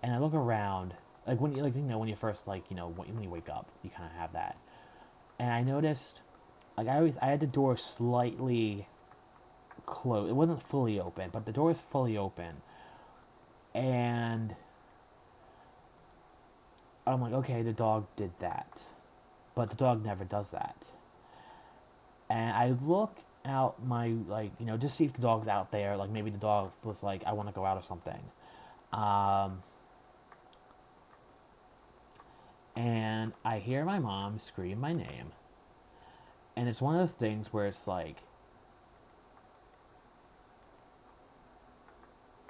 and I look around, like when when you first, like, when you wake up, you kind of have that, and I noticed, like, I had the door slightly closed. It wasn't fully open, but the door is fully open, and I'm like, okay, the dog did that, but the dog never does that. And I look out my, like, just see if the dog's out there. Like maybe the dog was like, I want to go out or something. Um, and I hear my mom scream my name, and it's one of those things where it's like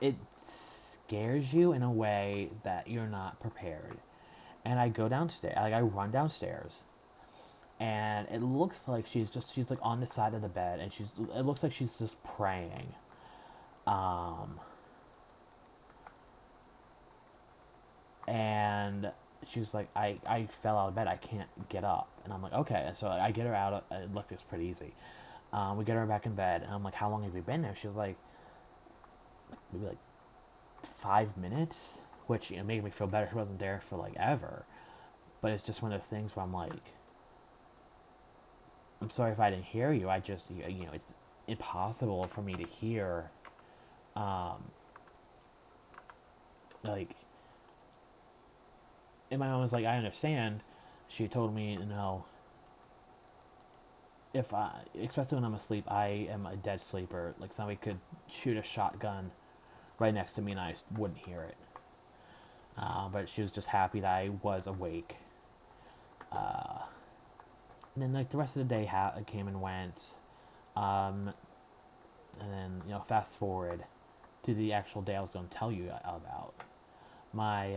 it scares you in a way that you're not prepared. And I go downstairs, like I run downstairs, and it looks like she's like on the side of the bed, and it looks like she's just praying. Um, and she was like, I fell out of bed, I can't get up, and I'm like, okay. And so I get her out. It looked, it's pretty easy. We get her back in bed, and I'm like, how long have you been there? She was like maybe like 5 minutes. which, you know, made me feel better. She wasn't there for like ever, but it's just one of those things where I'm like, I'm sorry if I didn't hear you. I just, you know, it's impossible for me to hear, um, like, and my mom was like, I understand. She told me, you know, if I, especially when I'm asleep, I am a dead sleeper. Like, somebody could shoot a shotgun right next to me and I wouldn't hear it. But she was just happy that I was awake. And then, like, the rest of the day came and went. Um, and then, you know, fast forward to the actual day I was going to tell you about. My,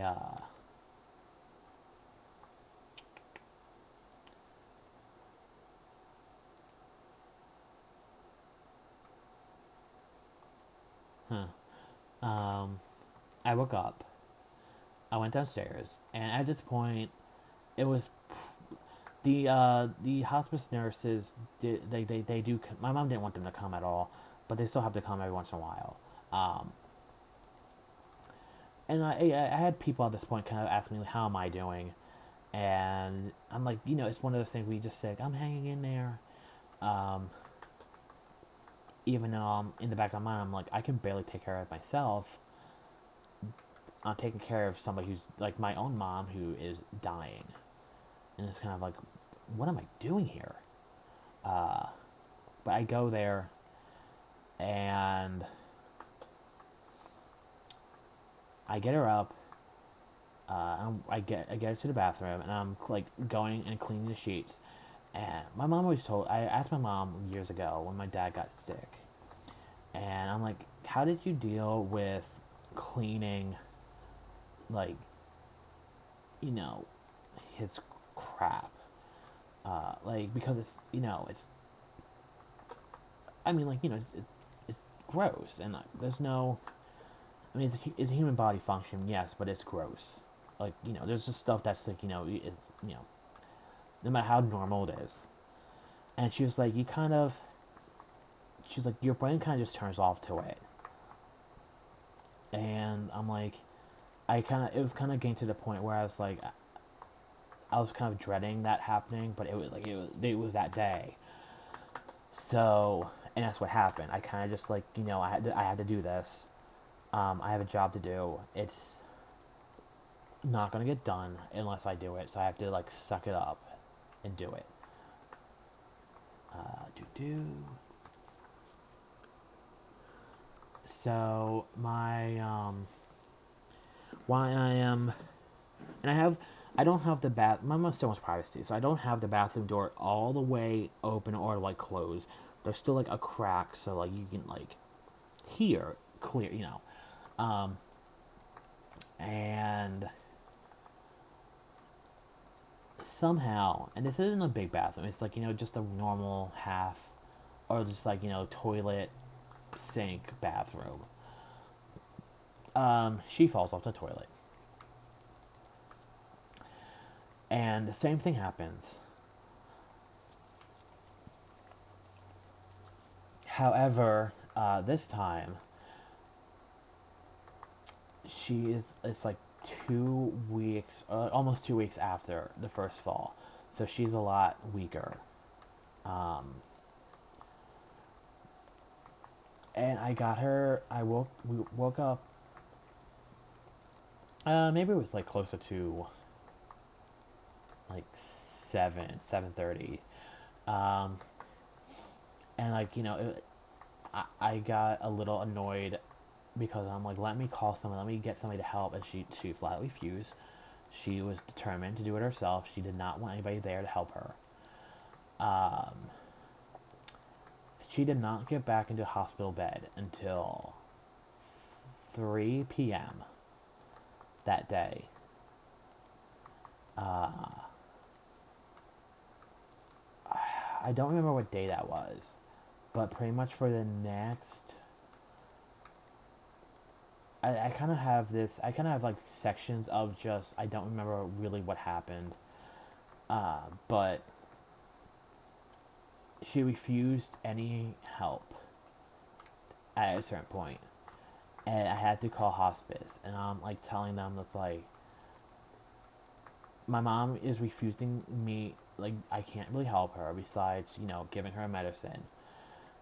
I woke up. I went downstairs, and at this point, it was the hospice nurses they do. My mom didn't want them to come at all, but they still have to come every once in a while. Um, and I had people at this point kind of ask me, how am I doing, and I'm like, you know, it's one of those things where you just say, I'm hanging in there. Um, Even though I'm in the back of my mind, I'm like, I can barely take care of myself. I'm taking care of somebody who's like my own mom who is dying, and it's kind of like, what am I doing here? Uh, but I go there, and I get her up. I get her to the bathroom, and I'm like going and cleaning the sheets. And my mom always told. I asked my mom years ago when my dad got sick, and I'm like, how did you deal with cleaning, like, you know, his crap? Like, because it's, you know, it's, I mean, like, you know, it's gross, and there's no, I mean, it's a human body function, yes, but it's gross. Like, you know, there's just stuff that's like, you know, is, you know, no matter how normal it is. And she was like, she's like, your brain kind of just turns off to it. And I'm like, it was kind of getting to the point where I was like, I was kind of dreading that happening, but it was that day. So, and that's what happened. I kind of just like, you know, I had to do this. I have a job to do. It's not gonna get done unless I do it. So I have to like suck it up and do it. So my why I am, and I don't have the my mom still wants privacy, so I don't have the bathroom door all the way open or like closed. There's still like a crack, so like you can like hear clear, you know. And somehow, and this isn't a big bathroom, it's like, you know, just a normal half, or just like, you know, toilet, sink, bathroom. She falls off the toilet. And the same thing happens. However, this time, it's like 2 weeks, almost 2 weeks after the first fall. So she's a lot weaker. And I got her, we woke up, maybe it was like closer to like 7:30. And like, you know, I got a little annoyed because I'm like, let me call someone, let me get somebody to help, and she flatly refused. She was determined to do it herself. She did not want anybody there to help her. She did not get back into hospital bed until 3 p.m. that day. I don't remember what day that was, but pretty much for the next, I kind of have this, I kind of have like sections of just, I don't remember really what happened, but she refused any help at a certain point. and I had to call hospice, and I'm like telling them that's like my mom is refusing me, like I can't really help her besides giving her medicine,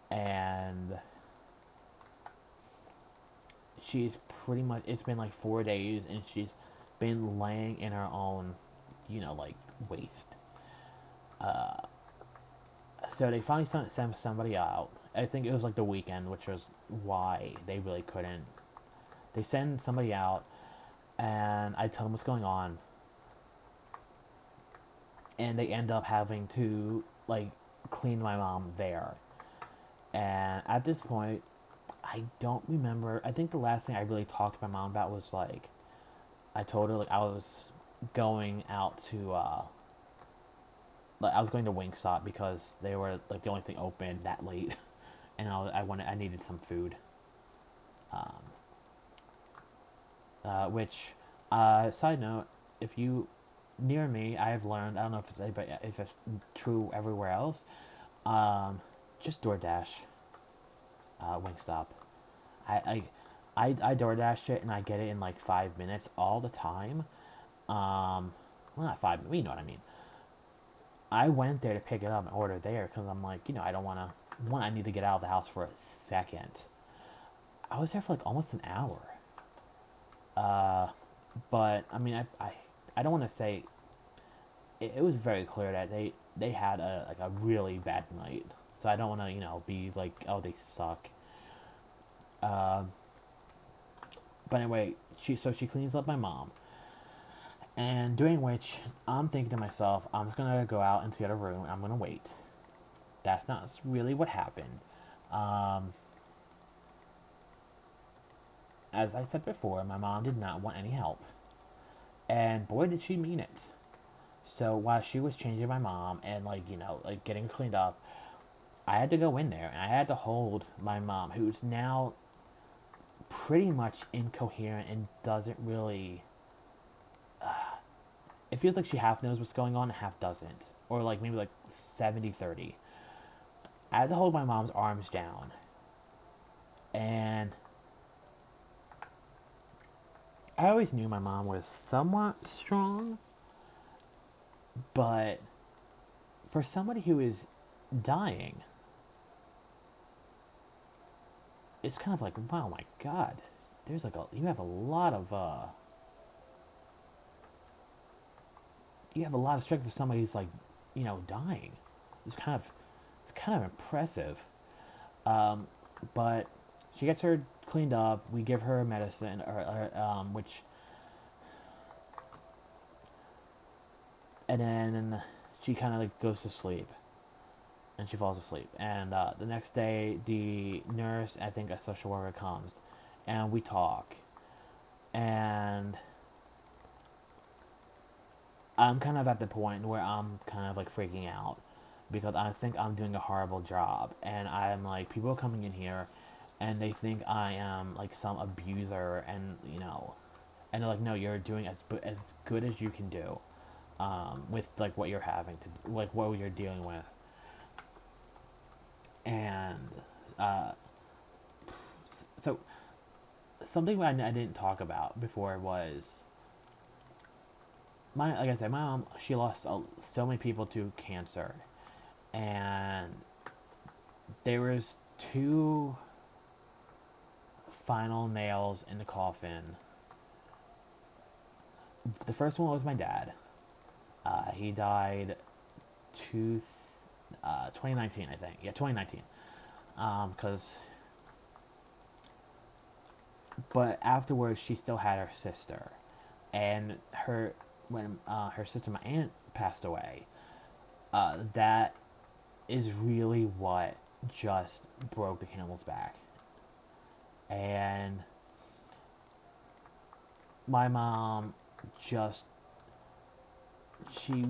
and she's pretty much, it's been like 4 days and she's been laying in her own like waste. uh so they finally sent somebody out. I think it was like the weekend, which was why they really couldn't. They send somebody out, and I tell them what's going on, and they end up having to like clean my mom there. And at this point, I don't remember. I think the last thing I really talked to my mom about was like I told her like I was going out to like I was going to Wingstop because they were like the only thing open that late, and I needed some food. Um, which side note, if you near me, I've learned, I don't know if it's true everywhere else. Um, just DoorDash, Wingstop. I, I DoorDash it and I get it in like 5 minutes all the time. Well, not 5 minutes, you know what I mean. I went there to pick it up and order there because I'm like, I don't want to. One, I need to get out of the house for a second. I was there for like almost an hour. Uh, but I mean, I don't want to say. It was very clear that they had a really bad night. So I don't want to be like, oh, they suck. Um, but anyway, she cleans up my mom, and doing which I'm thinking to myself, I'm just gonna go out into the other room. And I'm gonna wait. That's not really what happened. Um, as I said before, my mom did not want any help, and boy did she mean it. So while she was changing my mom and like like getting cleaned up, I had to go in there and I had to hold my mom, who's now pretty much incoherent and doesn't really. It feels like she half knows what's going on and half doesn't, or like maybe like 70-30. I had to hold my mom's arms down, and I always knew my mom was somewhat strong, but for somebody who is dying, it's kind of like, wow, my God, there's like you have a lot of strength for somebody who's like, dying. It's kind of impressive. Um, but she gets her cleaned up. We give her medicine, which, and then she kind of like goes to sleep, and she falls asleep. And the next day, the nurse, I think a social worker, comes, and we talk, and I'm kind of at the point where I'm kind of like freaking out because I think I'm doing a horrible job, and I'm like, people are coming in here and they think I am like some abuser, and and they're like, no, you're doing as good as you can do, with like what you're having to, like what you're dealing with. And uh, so something I didn't talk about before was like I said, my mom, she lost so many people to cancer, and there was two final nails in the coffin. The first one was my dad. He died two, 2019, I think. Yeah, 2019. Because, but afterwards, she still had her sister, and when her sister, my aunt, passed away, that is really what just broke the camel's back. And my mom just, she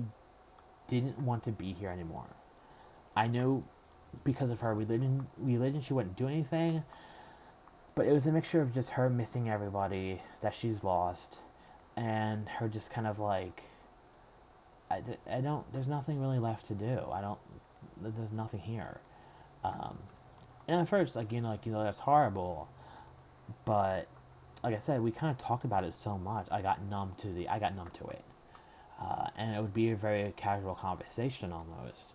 didn't want to be here anymore. I know because of her religion she wouldn't do anything, but it was a mixture of just her missing everybody that she's lost, and her just kind of like, I don't, there's nothing really left to do. There's nothing here. Um, and at first, like, that's horrible, But like I said, we kind of talked about it so much. I got numb to it, and it would be a very casual conversation almost.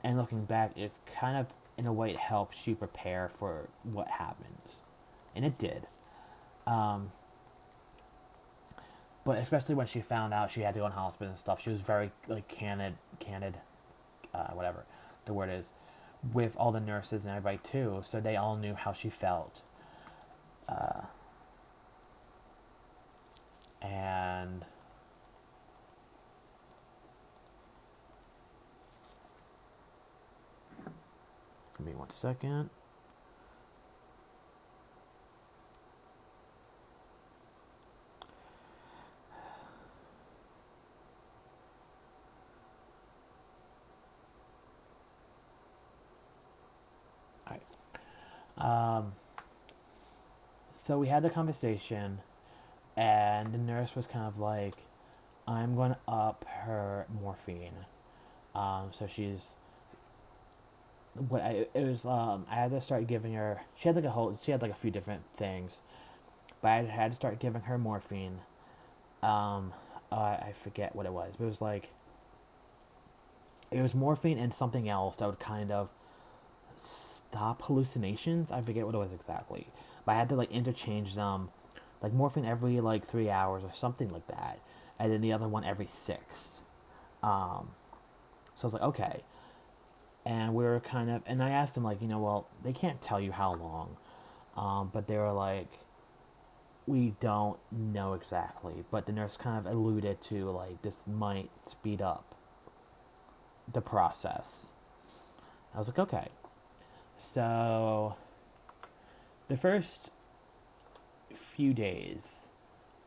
And looking back, it's kind of in a way it helps you prepare for what happens, and it did. Um, but especially when she found out she had to go in hospital and stuff, she was very like candid, whatever the word is, with all the nurses and everybody too. So they all knew how she felt, uh, and give me 1 second. All right. So we had the conversation, and the nurse was kind of like, "I'm going to up her morphine." So she's what I it was. I had to start giving her. She had like a few different things, but I had to start giving her morphine. Um, I forget what it was, but it was morphine and something else that would kind of stop hallucinations. I forget what it was exactly, but I had to like interchange them, like morphine every like 3 hours or something like that, and then the other one every six. Um, so I was like, okay, and we were kind of, and I asked them like, well, they can't tell you how long, but they were like, we don't know exactly, but the nurse kind of alluded to like this might speed up the process. I was like, okay. So the first few days,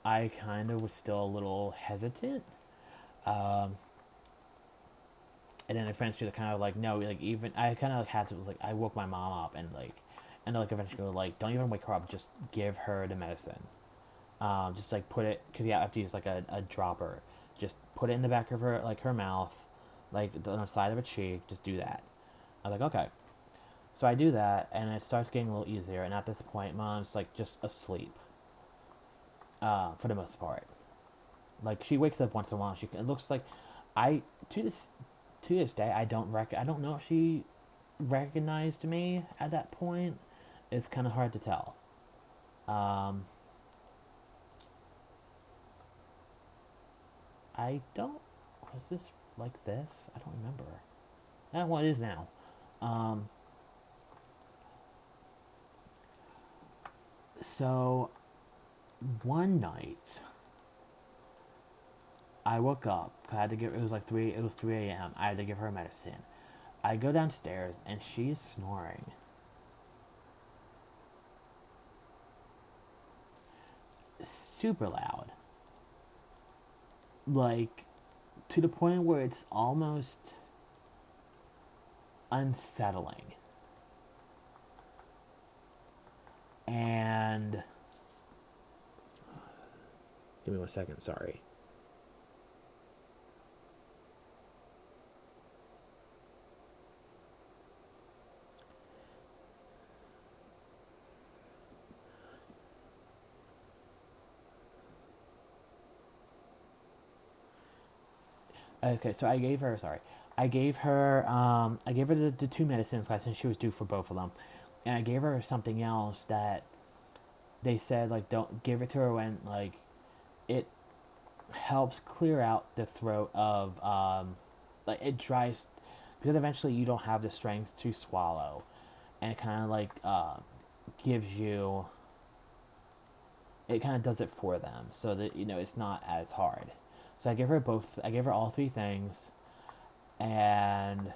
I kind of was still a little hesitant. Um, and then eventually, kind of like, no, like even I kind of had to like I woke my mom up and like eventually go like, don't even wake her up, just give her the medicine. Just like put it, cause yeah, I have to use like a dropper. Just put it in the back of her mouth, like on the side of her cheek. Just do that. I was like, okay. So I do that, and it starts getting a little easier. And at this point, mom's like just asleep, for the most part. Like she wakes up once in a while. It looks like I to this day I don't know if she recognized me at that point. It's kind of hard to tell. Um, I don't. Was this like this? I don't remember. That's what it is now. Um, so one night I woke up. I had to give. It was like three. It was 3 a.m. I had to give her medicine. I go downstairs and she's snoring. Super loud. Like to the point where it's almost unsettling. And give me 1 second, sorry. Okay, so I gave her the two medicines since she was due for both of them, and I gave her something else that they said like don't give it to her when like it helps clear out the throat of like it dries because eventually you don't have the strength to swallow, and it kind of like gives you it kind of does it for them so that it's not as hard. So I gave her both. I gave her all three things, and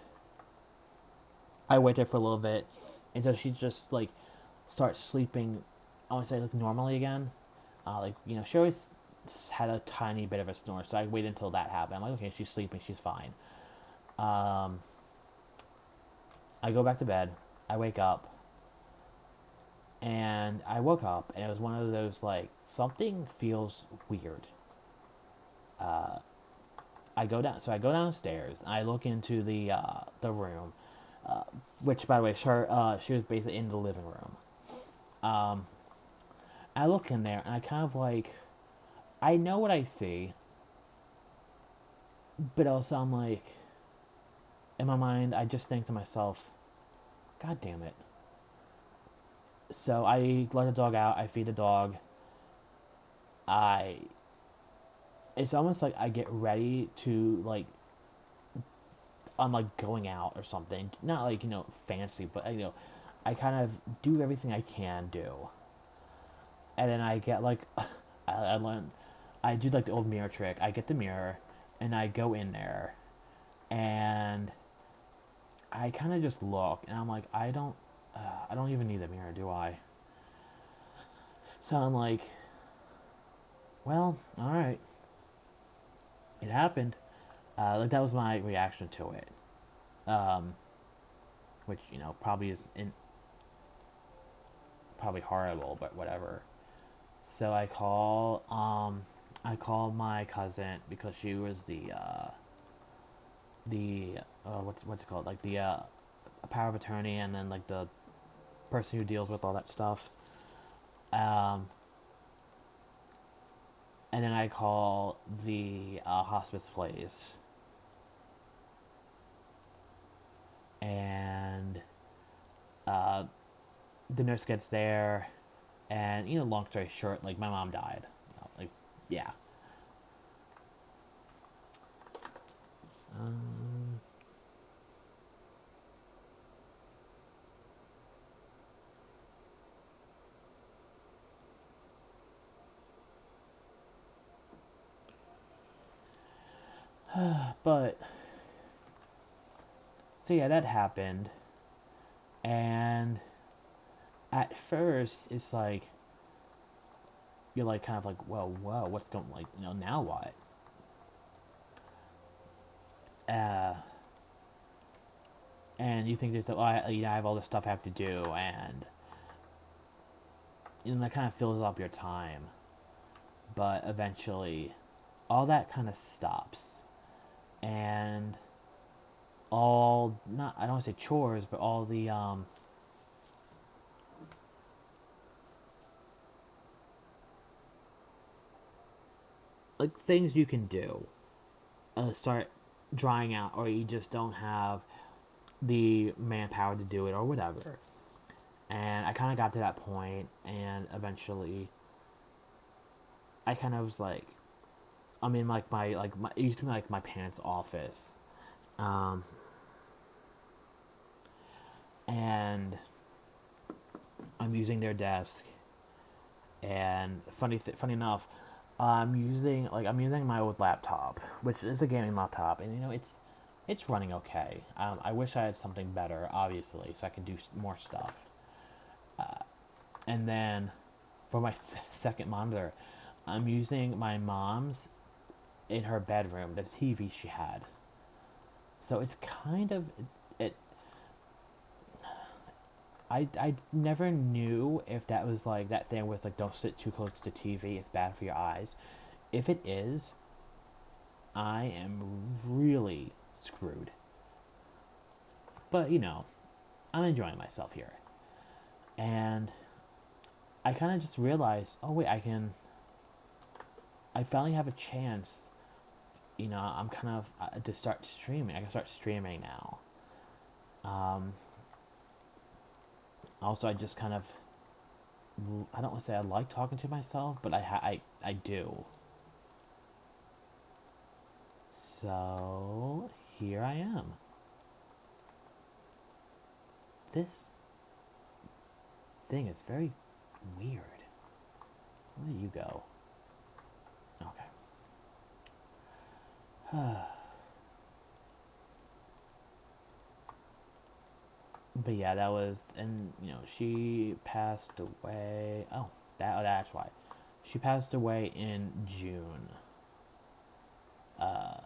I waited for a little bit until she just like starts sleeping. I want to say like normally again. Like she always had a tiny bit of a snore, so I waited until that happened. I'm like, okay, she's sleeping, she's fine. Um, I go back to bed. I wake up, and I woke up, and it was one of those like something feels weird. Uh, I go downstairs. And I look into the room, which by the way, she was basically in the living room. I look in there and I kind of I know what I see, but also I'm like, in my mind, I just think to myself, God damn it. So I let the dog out, I feed the dog, I, it's almost like I get ready to, I'm like going out or something. Not fancy, but I kind of do everything I can do. And then I get I learn, I do the old mirror trick. I get the mirror and I go in there and I kind of just look and I'm like, I don't even need a mirror, do I? So I'm like, well, all right, it happened. That was my reaction to it, um, which probably is probably horrible, but whatever. So I called my cousin because she was the what's it called, the power of attorney, and then the person who deals with all that stuff. Um, and then I call the hospice place, and uh, the nurse gets there, and long story short, my mom died. Yeah. Um, but so yeah, that happened, and at first it's you're kind of well, whoa, what's going, now what? Uh, and you think there's I have all this stuff I have to do, and that kind of fills up your time, but eventually all that kind of stops, and all, not, I don't want to say chores, but all the things you can do start drying out, or you just don't have the manpower to do it or whatever. And I kind of got to that point, and eventually I kind of was I'm in my it used to be my parents' office, um, and I'm using their desk. And funny enough, I'm using my old laptop, which is a gaming laptop, and it's running okay. I wish I had something better, obviously, so I can do more stuff. And then for my second monitor, I'm using my mom's in her bedroom, the TV she had. So it's kind of it. I never knew if that was that thing with don't sit too close to the TV. It's bad for your eyes. If it is, I am really screwed. But I'm enjoying myself here, and I kind of just realized, oh wait, I finally have a chance. I'm kind of to start streaming. I can start streaming now. Um, Also, I just kind of, I don't want to say I like talking to myself, but I do. So here I am. This thing is very weird. Where do you go? Okay. But yeah, that was, and she passed away. Oh, that's why. She passed away in June. Uh,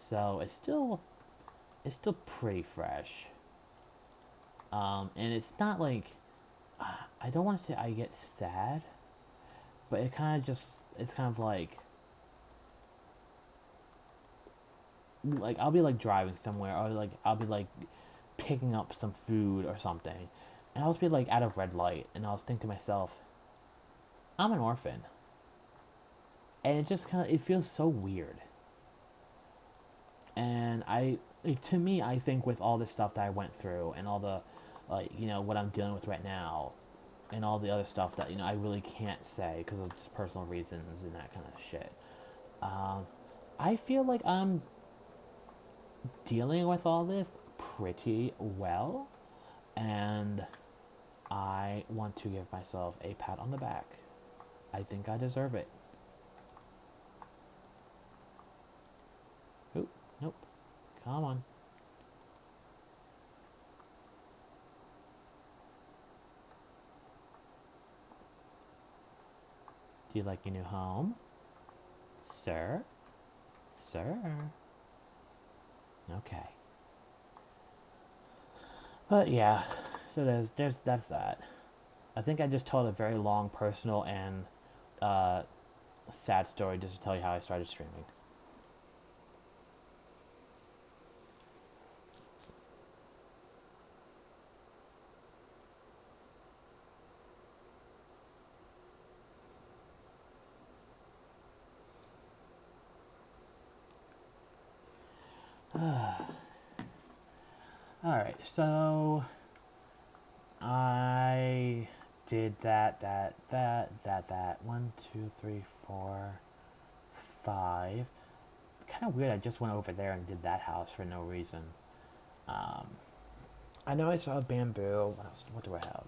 so it's still pretty fresh. And it's not I don't want to say I get sad, but it's kind of I'll be driving somewhere, or I'll be picking up some food or something, and I'll just be at a red light, and I'll think to myself, I'm an orphan. And it just kind of, it feels so weird. And to me, I think with all the stuff that I went through and all the, what I'm dealing with right now, and all the other stuff that, I really can't say because of just personal reasons and that kind of shit. I feel like I'm dealing with all this pretty well, and I want to give myself a pat on the back. I think I deserve it. Oop, nope. Come on. Do you like your new home? Sir? Sir? Okay. But yeah, so that's that. I think I just told a very long, personal, and sad story just to tell you how I started streaming. Alright, so I did that. 1, 2, 3, 4, 5. Kind of weird, I just went over there and did that house for no reason. I know I saw bamboo. What else? What do I have?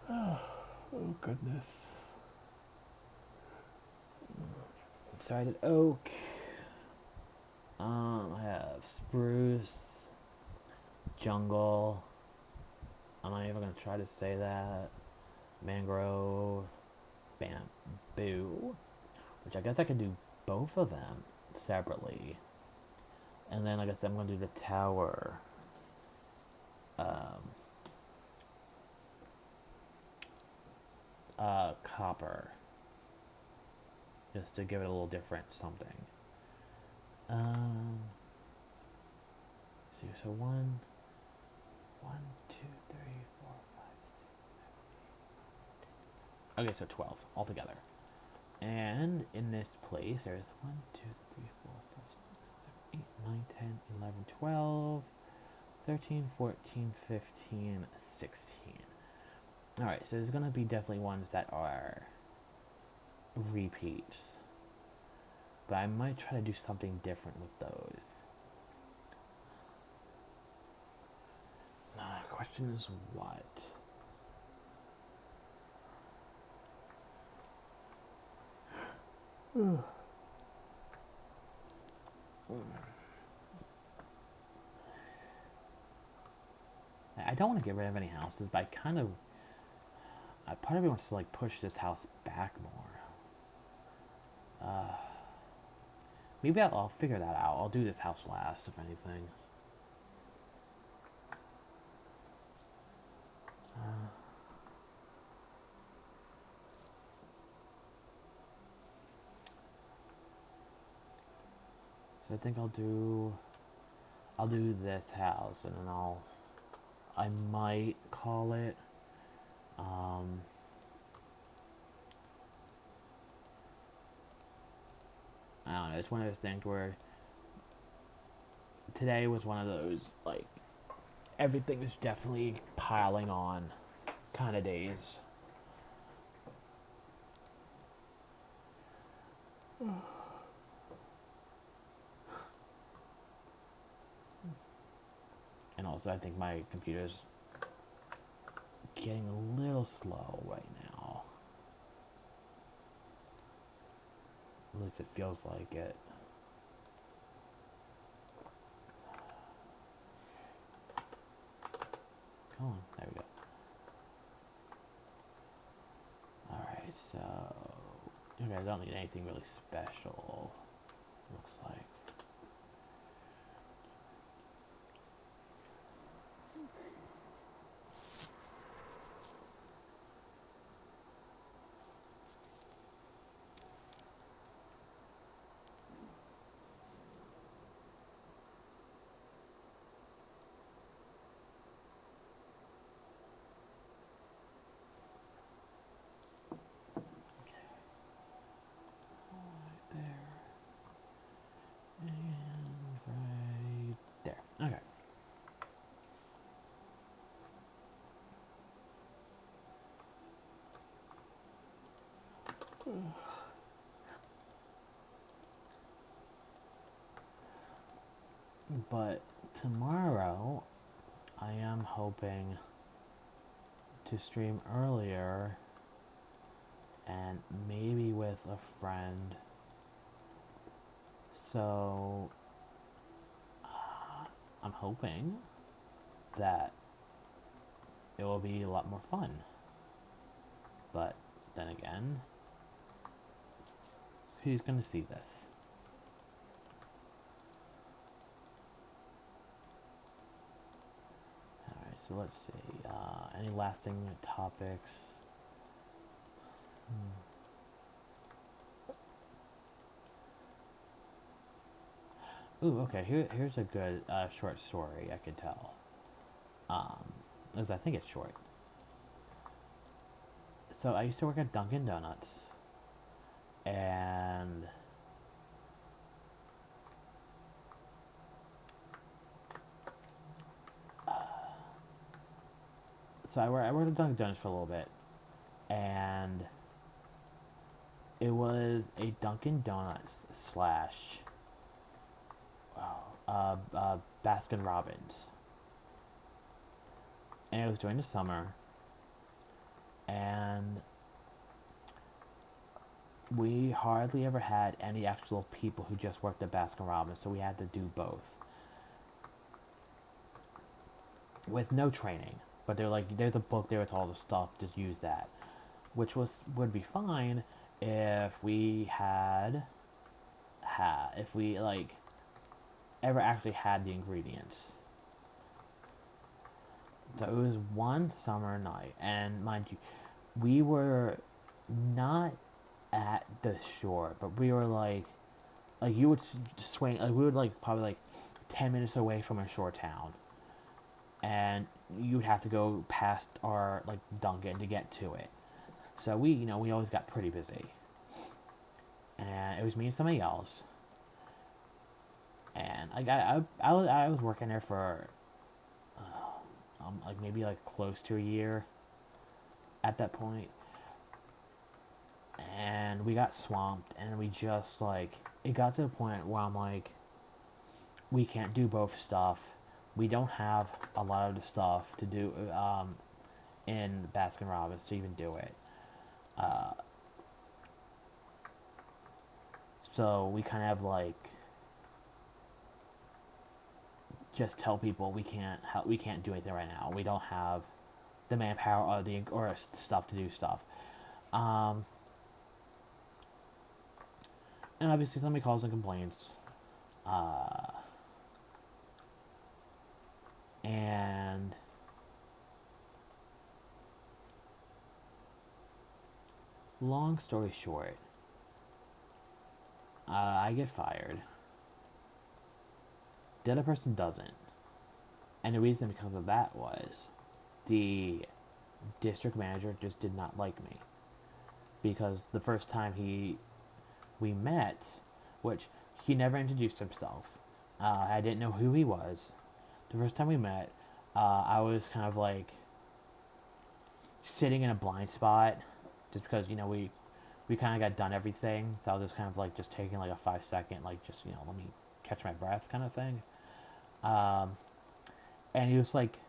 Oh goodness. So I did oak. I have spruce, jungle. I'm not even gonna try to say that. Mangrove, bamboo, which I guess I could do both of them separately. And then, like I said, I'm gonna do the tower. Copper, just to give it a little different something. See, so 1, 2, 3, 4, 5, 6, 7, 8. Okay, so 12 altogether. And in this place, there's 1, 2, 3, 4, 5, 6, 7, 8, 9, 10, 11, 12, 13, 14, 15, 16. Alright, so there's gonna be definitely ones that are repeats. But I might try to do something different with those. The question is what? I don't want to get rid of any houses, but part of me wants to like push this house back more. Maybe I'll figure that out. I'll do this house last, if anything. So I think I'll do this house, and then I might call it I don't know, it's one of those things where today was one of those, like, everything is definitely piling on kind of days. And also, I think my computer's getting a little slow right now. At least it feels like it. Come on, there we go. Alright, so okay, I don't need anything really special, looks like. But tomorrow, I am hoping to stream earlier and maybe with a friend. So, I'm hoping that it will be a lot more fun. But then again, who's going to see this? Alright, so let's see. Any lasting topics? Ooh, okay. Here's a good short story I could tell. Because I think it's short. So I used to work at Dunkin' Donuts, and so I worked at Dunkin' Donuts for a little bit, and it was a Dunkin' Donuts slash Baskin Robbins, and it was during the summer, and we hardly ever had any actual people who just worked at Baskin Robbins, so we had to do both with no training. But they're like, there's a book there with all the stuff, just use that, which would be fine if we if we like ever actually had the ingredients. So it was one summer night, and mind you, we were not at the shore, but we were like you would swing, like we would like probably like 10 minutes away from a shore town, and you'd have to go past our like Dunkin' to get to it. So we always got pretty busy, and it was me and somebody else, and I was working there for like maybe like close to a year at that point, and we got swamped, and we just like, it got to the point where I'm like, we can't do both stuff. We don't have a lot of the stuff to do in Baskin Robbins to even do it. So we kind of like just tell people we can't do anything right now. We don't have the manpower or stuff to do stuff. And obviously somebody calls and complains. And long story short, I get fired. The other person doesn't. And the reason because of that was the district manager just did not like me. Because the first time we met, which he never introduced himself. I didn't know who he was. The first time we met, I was kind of like sitting in a blind spot, just because we kind of got done everything. So I was just kind of like just taking like a 5-second, like just let me catch my breath kind of thing. And he was like,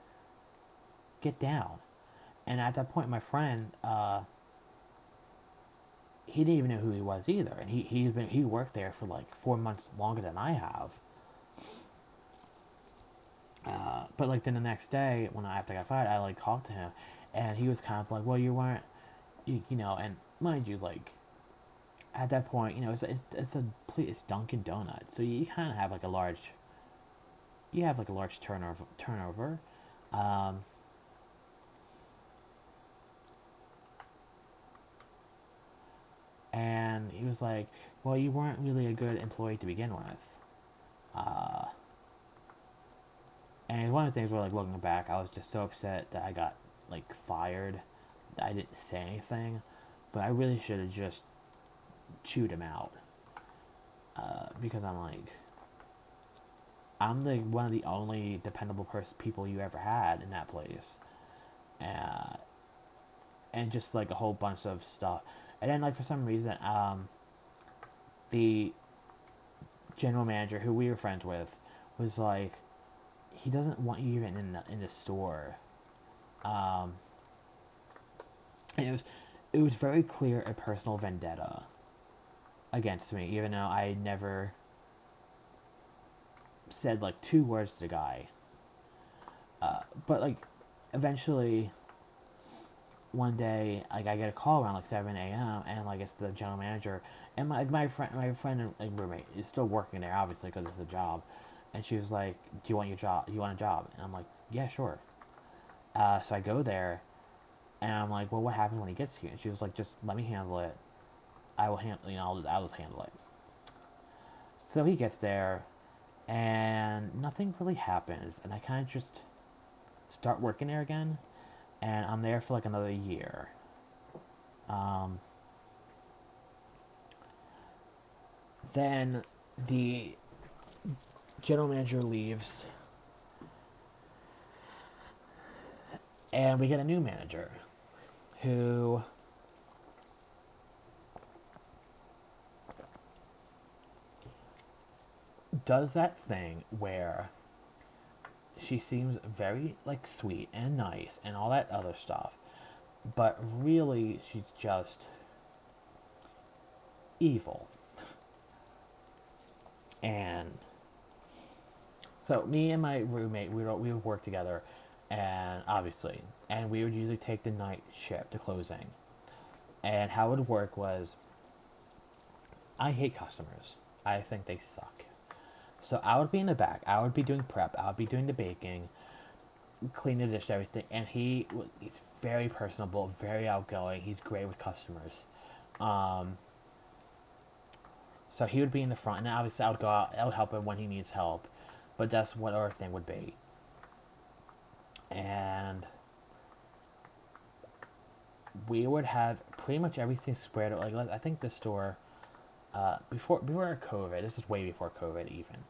"Get down." And at that point, my friend, he didn't even know who he was either, and he worked there for like 4 months longer than I have. But like then the next day, after I got fired, I like talked to him, and he was kind of like, "Well, you weren't, and mind you, like at that point, it's Dunkin' Donuts, so you kind of have like a large, turnover. And he was like, "Well, you weren't really a good employee to begin with." And one of the things where, like, looking back, I was just so upset that I got, like, fired that I didn't say anything. But I really should have just chewed him out. Because I'm like, I'm the one of the only dependable people you ever had in that place. And just, like, a whole bunch of stuff. And then like for some reason, the general manager who we were friends with was like, he doesn't want you even in the store. Um, and it was very clear a personal vendetta against me, even though I never said like 2 words to the guy. But like eventually one day, like I get a call around like 7 a.m. and like it's the general manager, and my friend and roommate is still working there, obviously because it's a job, and she was like, "Do you want your job? Do you want a job?" And I'm like, "Yeah, sure." So I go there, and I'm like, "Well, what happens when he gets here?" And she was like, "Just let me handle it. I will handle, I'll just handle it." So he gets there, and nothing really happens, and I kind of just start working there again, and I'm there for like another year. Um, then the general manager leaves, and we get a new manager who does that thing where she seems very like sweet and nice and all that other stuff, but really she's just evil. And so me and my roommate, we would work together, and obviously, and we would usually take the night shift to closing. And how it would work was, I hate customers. I think they suck. So I would be in the back. I would be doing prep. I would be doing the baking, cleaning the dish, everything. And he's very personable, very outgoing. He's great with customers. Um, so he would be in the front, and obviously I would go out. I would help him when he needs help. But that's what our thing would be. And we would have pretty much everything spread out. Like I think the store, before COVID, this is way before COVID even.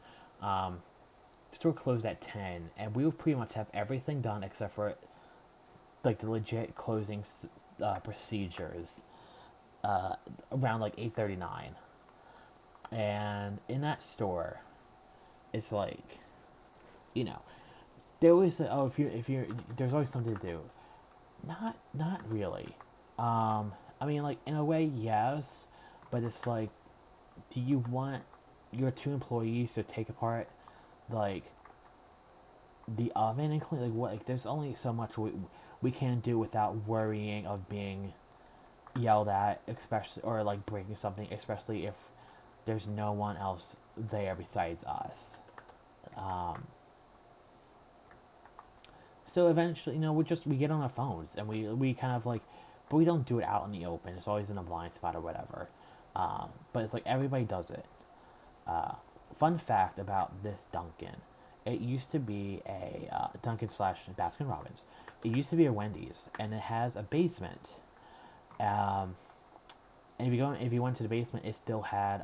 The store closed at 10, and we would pretty much have everything done except for like the legit closing procedures around like 8:39. And in that store, it's like, you know, there was if you're there's always something to do. Not really. I mean, like in a way, yes, but it's like, do you want your 2 employees to take apart like the oven and clean, like what, like there's only so much we can do without worrying of being yelled at, especially, or like breaking something, especially if there's no one else there besides us. um, so eventually, we get on our phones, and we kind of like, but we don't do it out in the open. It's always in a blind spot or whatever. But it's like everybody does it. uh, Fun fact about this Dunkin': it used to be a Dunkin' slash Baskin Robbins. It used to be a Wendy's, and it has a basement. Um, and if you went to the basement, it still had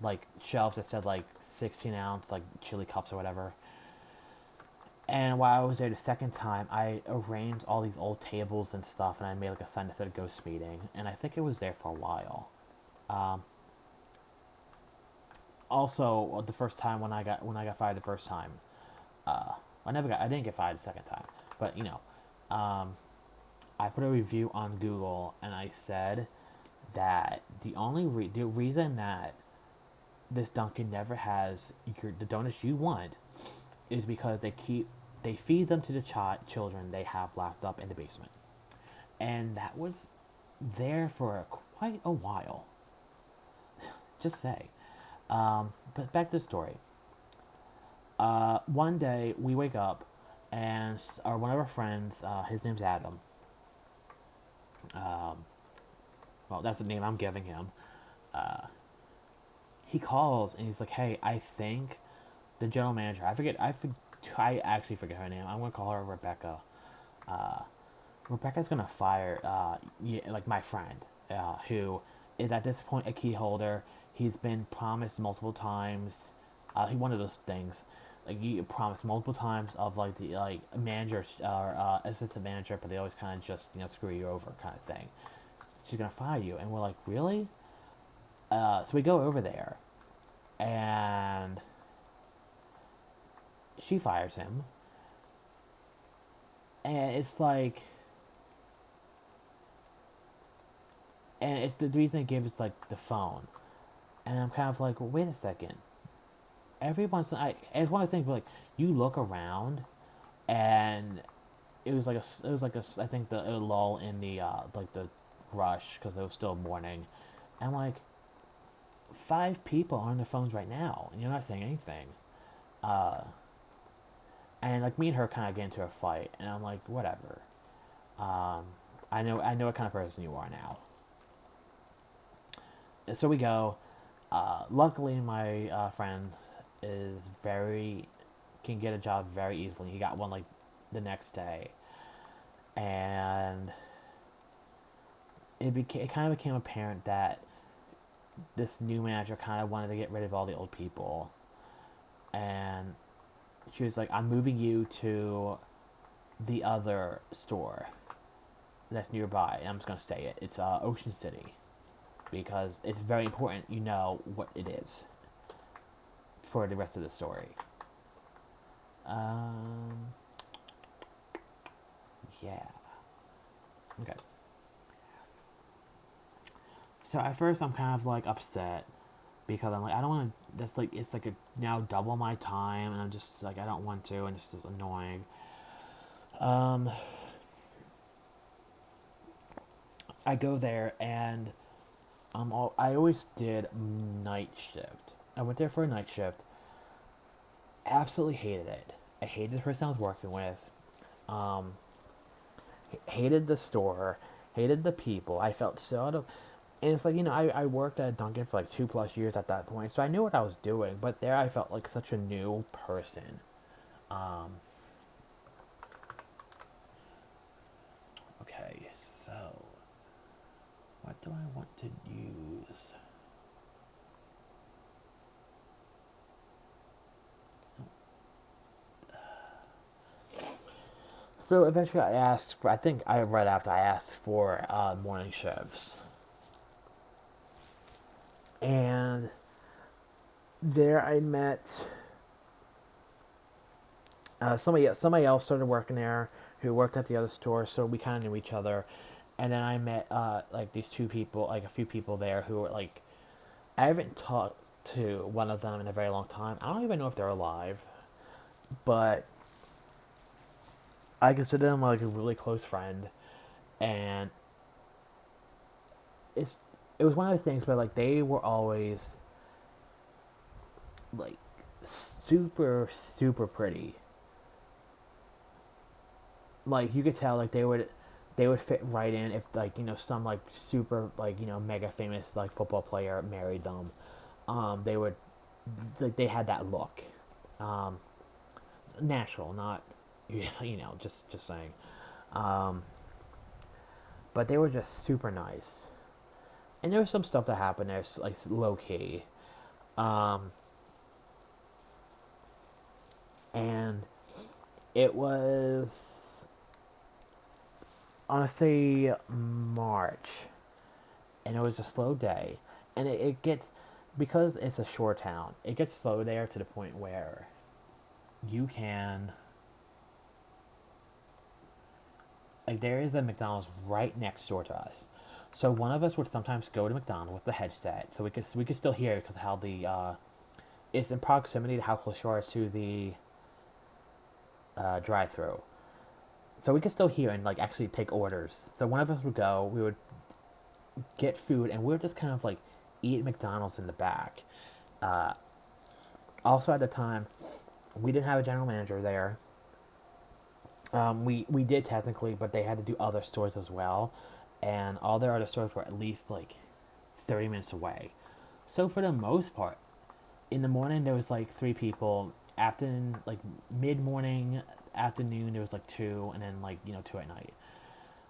like shelves that said like 16-ounce like chili cups or whatever. And while I was there the second time, I arranged all these old tables and stuff, and I made like a sign that said "Ghost Meeting," and I think it was there for a while. Um, Also, the first time when I got fired the first time, I didn't get fired the second time, but um, I put a review on Google, and I said that the reason that this Dunkin' never has the donuts you want is because they feed them to the children they have locked up in the basement, and that was there for quite a while. Just say. But back to the story. One day we wake up, and one of our friends, his name's Adam. Um, well, that's the name I'm giving him. Uh, he calls and he's like, "Hey, I think the general manager. I actually forget her name. I'm gonna call her Rebecca. Uh, Rebecca's gonna fire like my friend, who is at this point a key holder. He's been promised multiple times. He one of those things, like you promised multiple times of like the manager or assistant manager, but they always kind of just screw you over kind of thing. she's gonna fire you. And we're like, really? So we go over there, and she fires him. And it's like, and it's the reason they gave us like the phone. And I'm kind of like, well, wait a second. Every once in it's one of the things where, like, you look around, and I think the a lull in the like the rush because it was still morning, and like 5 people are on their phones right now, and you're not saying anything. Uh, and like me and her kind of get into a fight, and I'm like, whatever. Um, I know what kind of person you are now. And so we go. Luckily, my friend is very can get a job very easily. He got one like the next day, and it kind of became apparent that this new manager kind of wanted to get rid of all the old people, and she was like, "I'm moving you to the other store that's nearby," and I'm just gonna say it. It's Ocean City, because it's very important you know what it is for the rest of the story. Um, yeah. Okay. So at first I'm kind of like upset because I'm like, I don't want to. That's like, it's like a now double my time, and I'm just like, I don't want to, and it's just annoying. Um, I go there, and I always did night shift. I went there for a night shift. Absolutely hated it. I hated the person I was working with. Um, hated the store. Hated the people. I felt so out of. And it's like, I worked at Dunkin' for like 2+ years at that point, so I knew what I was doing. But there, I felt like such a new person. Um, okay, so what do I want to use? So eventually I asked, I think I right after I asked for morning shifts. And there I met somebody else started working there who worked at the other store, so we kind of knew each other. And then I met like these 2 people, like a few people there who were like, I haven't talked to one of them in a very long time. I don't even know if they're alive, but I consider them like a really close friend. And it's it was one of those things where like they were always like super super pretty. Like you could tell like they would fit right in if like some like super like mega famous like football player married them. They would like they had that look. Um, Natural, not just saying. Um, but they were just super nice. And there was some stuff that happened there, like low key. Um, and it was honestly March, and it was a slow day, and it gets because it's a shore town. It gets slow there to the point where you can like there is a McDonald's right next door to us. So one of us would sometimes go to McDonald's with the headset, so we could still hear it because how the it's in proximity to how close you are to the drive-through. So we could still hear and like actually take orders. So one of us would go, we would get food, and we would just kind of like eat McDonald's in the back. Uh, Also at the time, we didn't have a general manager there. We did technically, but they had to do other stores as well, and all their other stores were at least like 30 minutes away. So for the most part, in the morning there was like 3 people. After like mid morning, afternoon there was like 2, and then like 2 at night.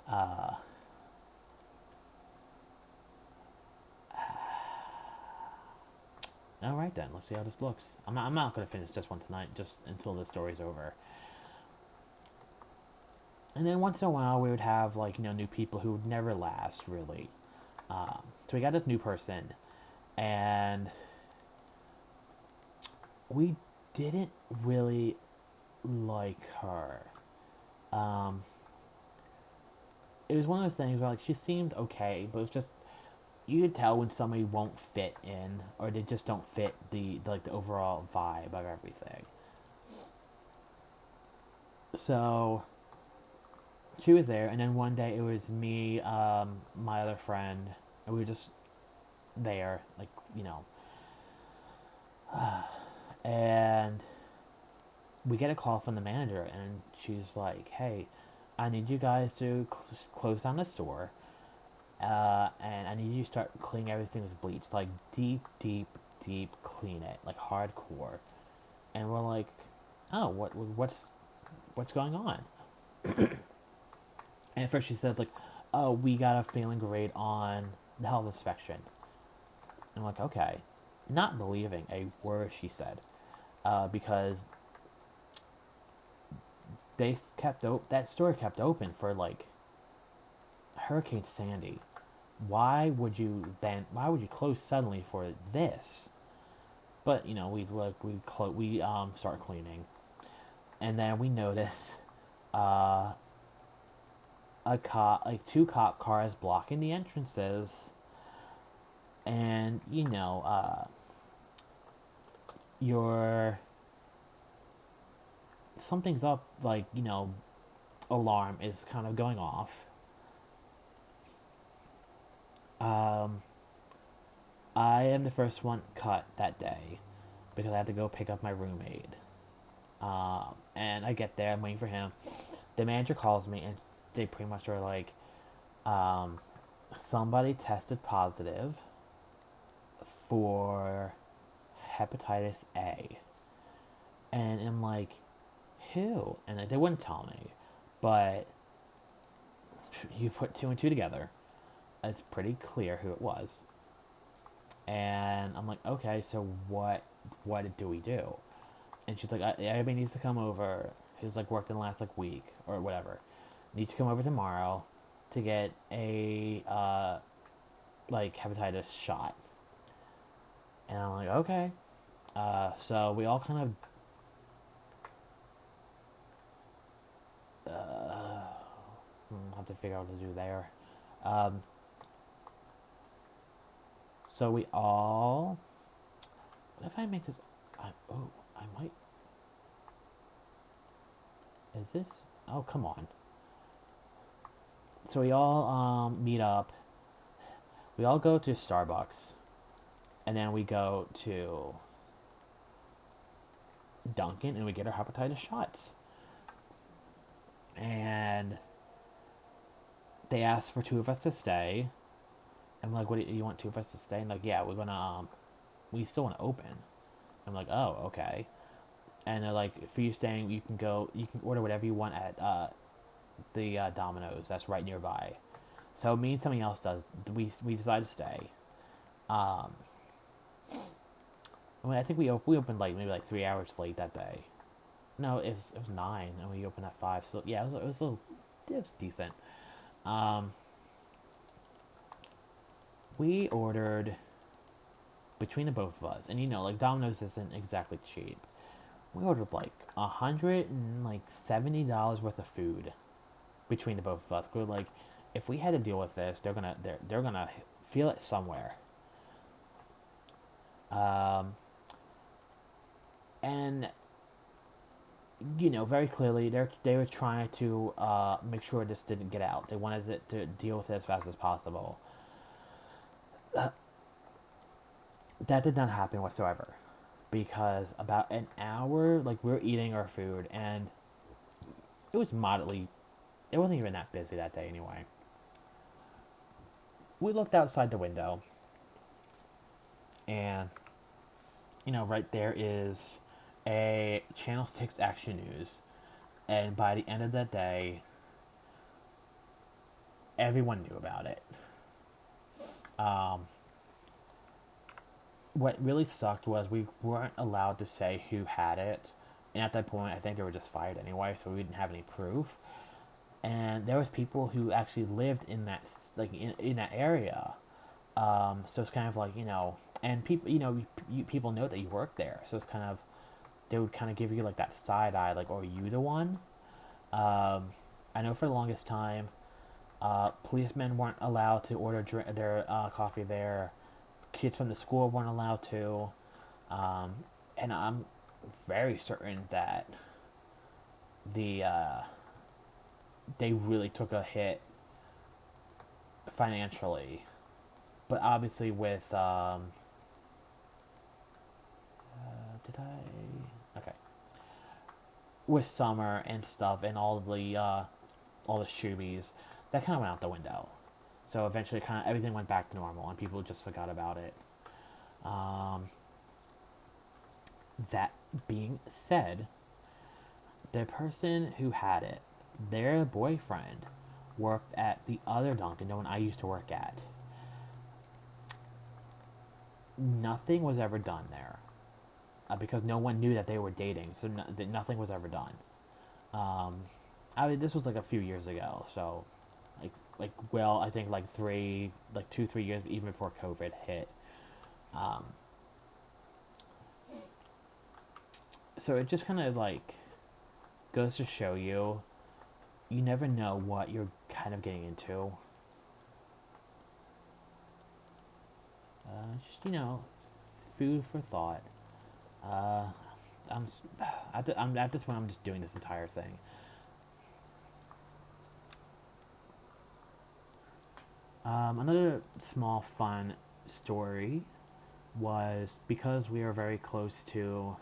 Uh, all right then, let's see how this looks. I'm not gonna finish this one tonight, just until the story's over. And then once in a while we would have like new people who would never last really. So we got this new person, and we didn't really like her. Um, it was one of those things where like she seemed okay, but it was just you could tell when somebody won't fit in or they just don't fit the overall vibe of everything. So she was there, and then one day it was me, my other friend, and we were just there, like and we get a call from the manager, and she's like, "Hey, I need you guys to close down the store, and I need you to start cleaning everything with bleach, like deep, deep, deep clean it, like hardcore." And we're like, "Oh, what's going on?" And at first she said like, "Oh, we got a failing grade on the health inspection." And I'm like, "Okay," not believing a word she said, because that store kept open for like Hurricane Sandy. Why would you close suddenly for this? But we start cleaning, and then we notice uh, two cop cars blocking the entrances, and your something's up, like alarm is kind of going off. Um, I am the first one cut that day because I had to go pick up my roommate. And I get there, I'm waiting for him. The manager calls me, and they pretty much are like, um, somebody tested positive for hepatitis A. And I'm like, who? And they wouldn't tell me. But you put two and two together, it's pretty clear who it was. And I'm like, okay, so what do we do? And she's like, everybody needs to come over who's like worked in the last like week or whatever. Needs to come over tomorrow to get a like hepatitis shot. And I'm like, okay. So we all kind of have to figure out what to do there. Um, so we all. What if I make this? I might. Is this? Oh, come on. So we all meet up. We all go to Starbucks, and then we go to Dunkin', and we get our hepatitis shots. And they asked for two of us to stay. I'm like, what do you want two of us to stay? And like, yeah, we're gonna we still want to open. I'm like, oh, okay. And they're like, for you staying, you can order whatever you want at the Domino's that's right nearby. So me and somebody else we decide to stay. Um, I mean, I think we opened like maybe like 3 hours late that day. No, it was 9, and we opened at 5. So yeah, it was decent. Um, we ordered between the both of us, and like Domino's isn't exactly cheap. We ordered like $170 worth of food between the both of us. We're like, if we had to deal with this, they're gonna feel it somewhere. Um, and very clearly they were trying to make sure this didn't get out. They wanted it to deal with it as fast as possible. That did not happen whatsoever, because about an hour, like we were eating our food, and it was moderately. It wasn't even that busy that day anyway. We looked outside the window, and right there is a Channel 6 Action News, and by the end of that day, everyone knew about it. What really sucked was we weren't allowed to say who had it, and at that point, I think they were just fired anyway, so we didn't have any proof. And there was people who actually lived in that in that area, So it's kind of like, and people, people know that you work there. So it's kind of, they would kind of give you like that side eye, like, oh, are you the one? I know for the longest time, policemen weren't allowed to order their coffee there. Kids from the school weren't allowed to. And I'm very certain that the they really took a hit financially. But obviously, with did I? Okay. With summer and stuff, and all the shoobies, that kind of went out the window. So eventually, kind of everything went back to normal, and people just forgot about it. Um, that being said, the person who had it, their boyfriend, worked at the other Dunkin', the one I used to work at. Nothing was ever done there because no one knew that they were dating, so nothing was ever done. Um, I mean, this was like a few years ago, so well, I think like 2, 3 years even before COVID hit. Um, so it just kind of like goes to show you, you never know what you're kind of getting into. Just food for thought. Uh, I'm at this point. I'm just doing this entire thing. Another small fun story was because we were very close to,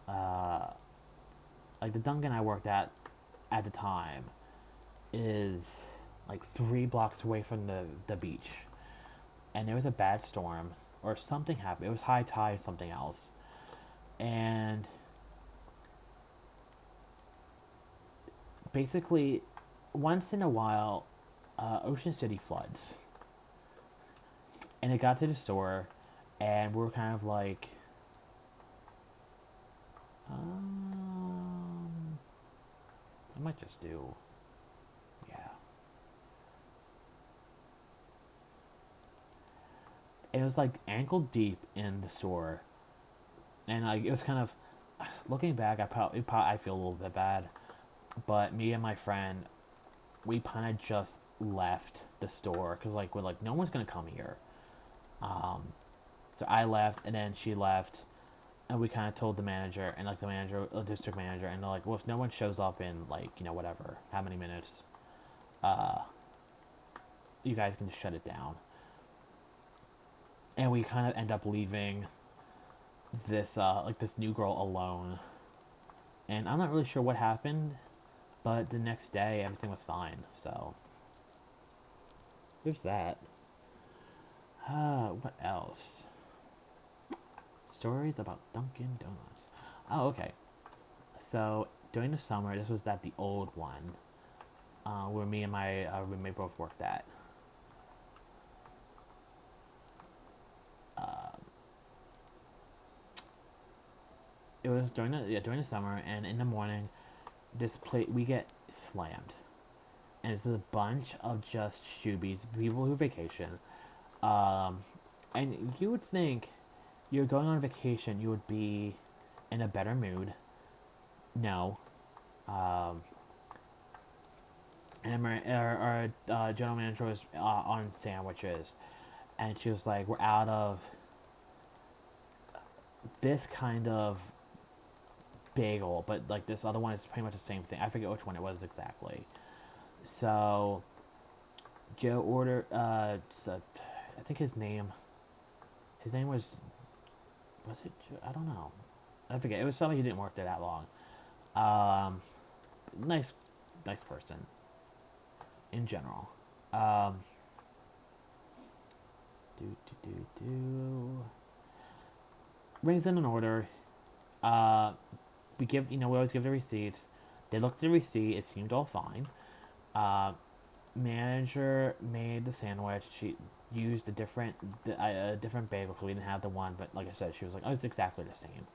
uh, like the Dunkin' I worked at the time is like 3 blocks away from the beach, and there was a bad storm or something happened. It was high tide, something else, and basically, once in a while, Ocean City floods, and it got to the store, and we were kind of like, I might just do, yeah. It was like ankle deep in the store, and like it was kind of, looking back, I feel a little bit bad, but me and my friend, we kind of just left the store because like we're like, no one's gonna come here. So I left, and then she left, and we kind of told the manager, and like the manager, the district manager, and they're like, well, if no one shows up in like whatever, how many minutes, uh, you guys can just shut it down. And we kind of end up leaving this new girl alone, and I'm not really sure what happened, but the next day everything was fine. So there's that. What else? Stories about Dunkin' Donuts. Oh, okay. So during the summer, this was at the old one, where me and my roommate both worked at. Uh, it was during the summer, and in the morning, we get slammed, and it's a bunch of just shoobies, people who vacation. Um, and you would think you're going on vacation, you would be in a better mood. No. Um, and our general manager was on sandwiches, and she was like, "We're out of this kind of bagel, but like this other one is pretty much the same thing. I forget which one it was exactly." So Joe ordered. I think his name. His name was. Was it Joe? I don't know. I forget. It was somebody who didn't work there that long. Um, nice, nice person. In general. Um, do. Brings in an order. Uh, we always give the receipts. They looked at the receipt. It seemed all fine. Uh, Manager made the sandwich. She used a different bagel because we didn't have the one. But like I said, she was like, "Oh, it's exactly the same."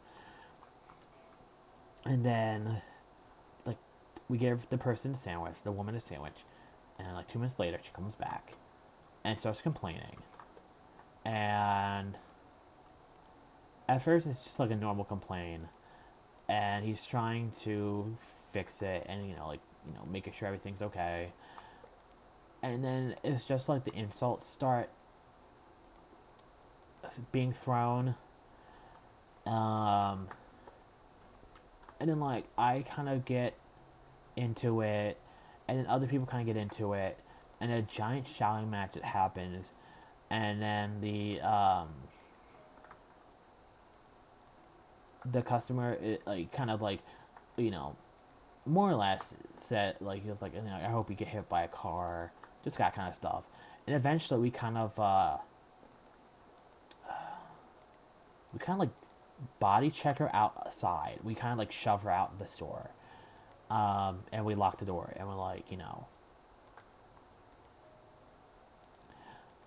And then, like, we give the person the sandwich, the woman a sandwich, and like 2 minutes later, she comes back and starts complaining. And at first it's just like a normal complaint, and he's trying to fix it and making sure everything's okay. And then it's just like the insults start being thrown. And then like I kind of get into it, and then other people kind of get into it, and a giant shouting match that happens, and then the customer like kind of like you know more or less said like he was like I hope you get hit by a car, just that kind of stuff, and eventually we kind of like body check her outside. We kind of like shove her out the store, and we lock the door, and we're like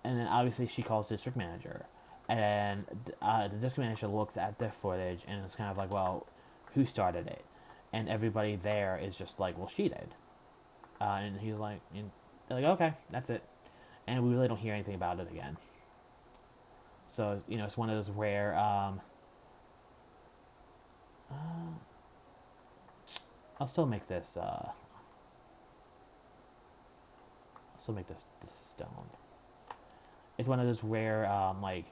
and then obviously she calls district manager, and the district manager looks at the footage and it's kind of like, well, who started it? And everybody there is just like, well, she did. And he's like, and they're like, okay, that's it. And we really don't hear anything about it again. So it's one of those rare. I'll still make this. I'll still make this stone. It's one of those rare, like,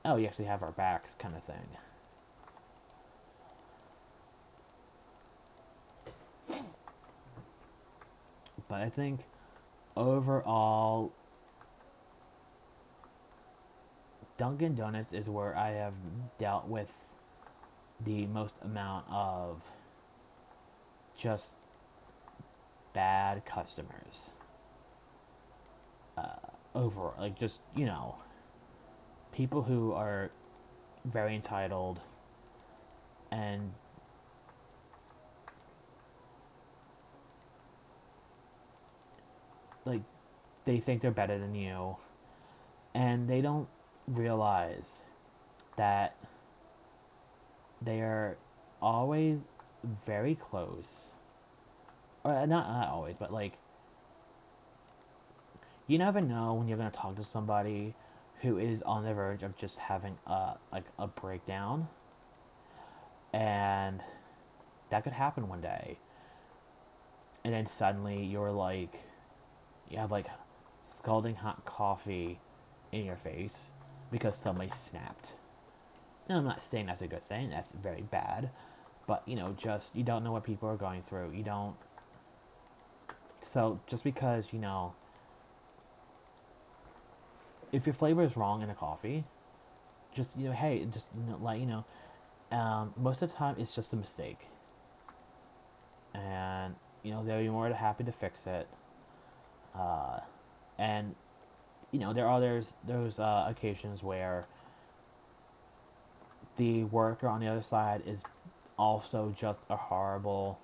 oh, you actually have our backs kind of thing. But I think overall, Dunkin' Donuts is where I have dealt with the most amount of just bad customers. Over, like, just, people who are very entitled and like they think they're better than you, and they don't realize that they are always very close, or not always, but like you never know when you're going to talk to somebody who is on the verge of just having a breakdown, and that could happen one day, and then suddenly you have like scalding hot coffee in your face because somebody snapped. Now I'm not saying that's a good thing, that's very bad, but just you don't know what people are going through. You don't. So just because if your flavor is wrong in a coffee, just hey, just most of the time it's just a mistake, and they'll be more than happy to fix it. And there are those occasions where the worker on the other side is also just a horrible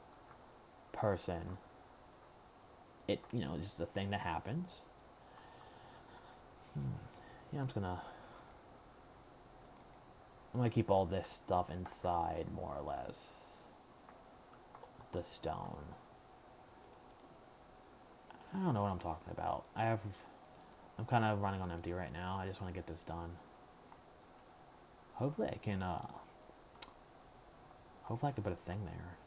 person. It's just a thing that happens. I'm gonna keep all this stuff inside, more or less. The stone. I don't know what I'm talking about. I'm kind of running on empty right now. I just want to get this done. Hopefully I can put a thing there.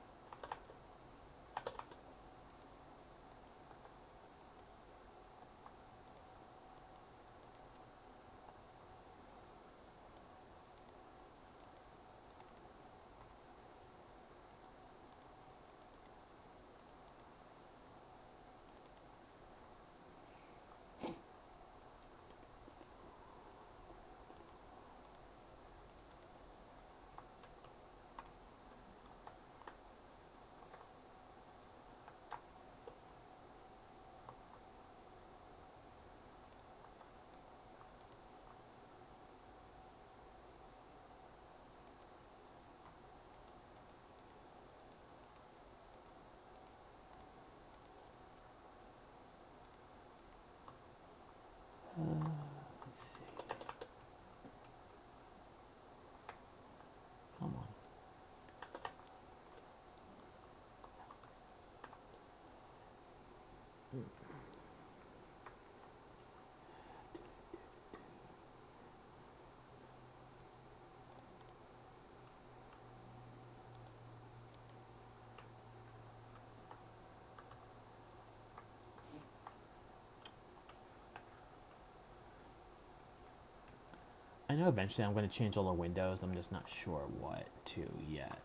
I know eventually I'm going to change all the windows. I'm just not sure what to yet.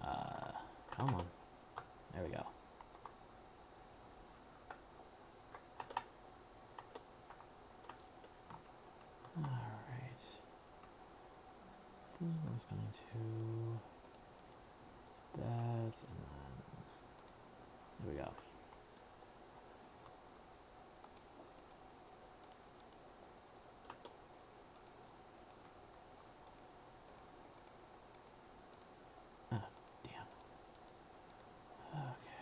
Come on. There we go. Alright. I'm just going to that, and then there we go. Ah, damn. Okay.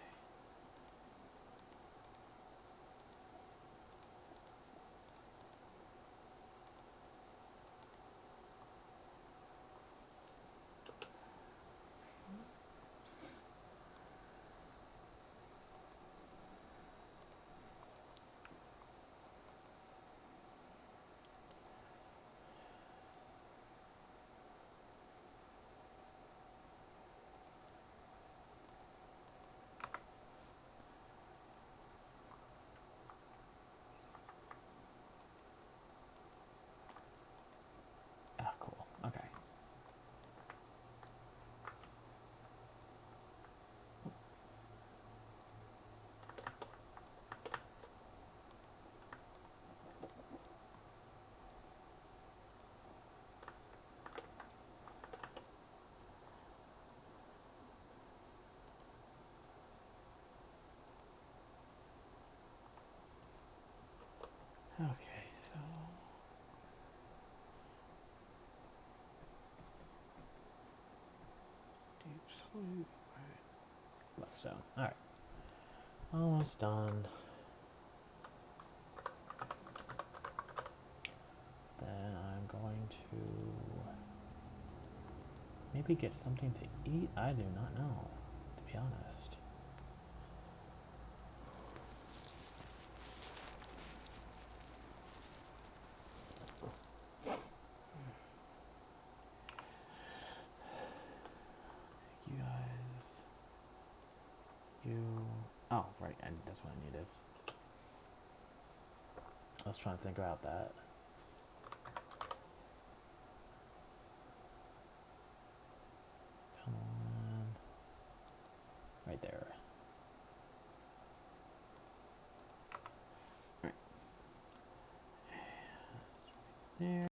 Ah, cool. Okay. Okay, so deep sleep. Alright. Left zone. Alright. Almost done. Then I'm going to maybe get something to eat. I do not know, to be honest. You guys. You. Oh, right. And that's what I needed. I was trying to think about that. Come on. Right there. Right. There.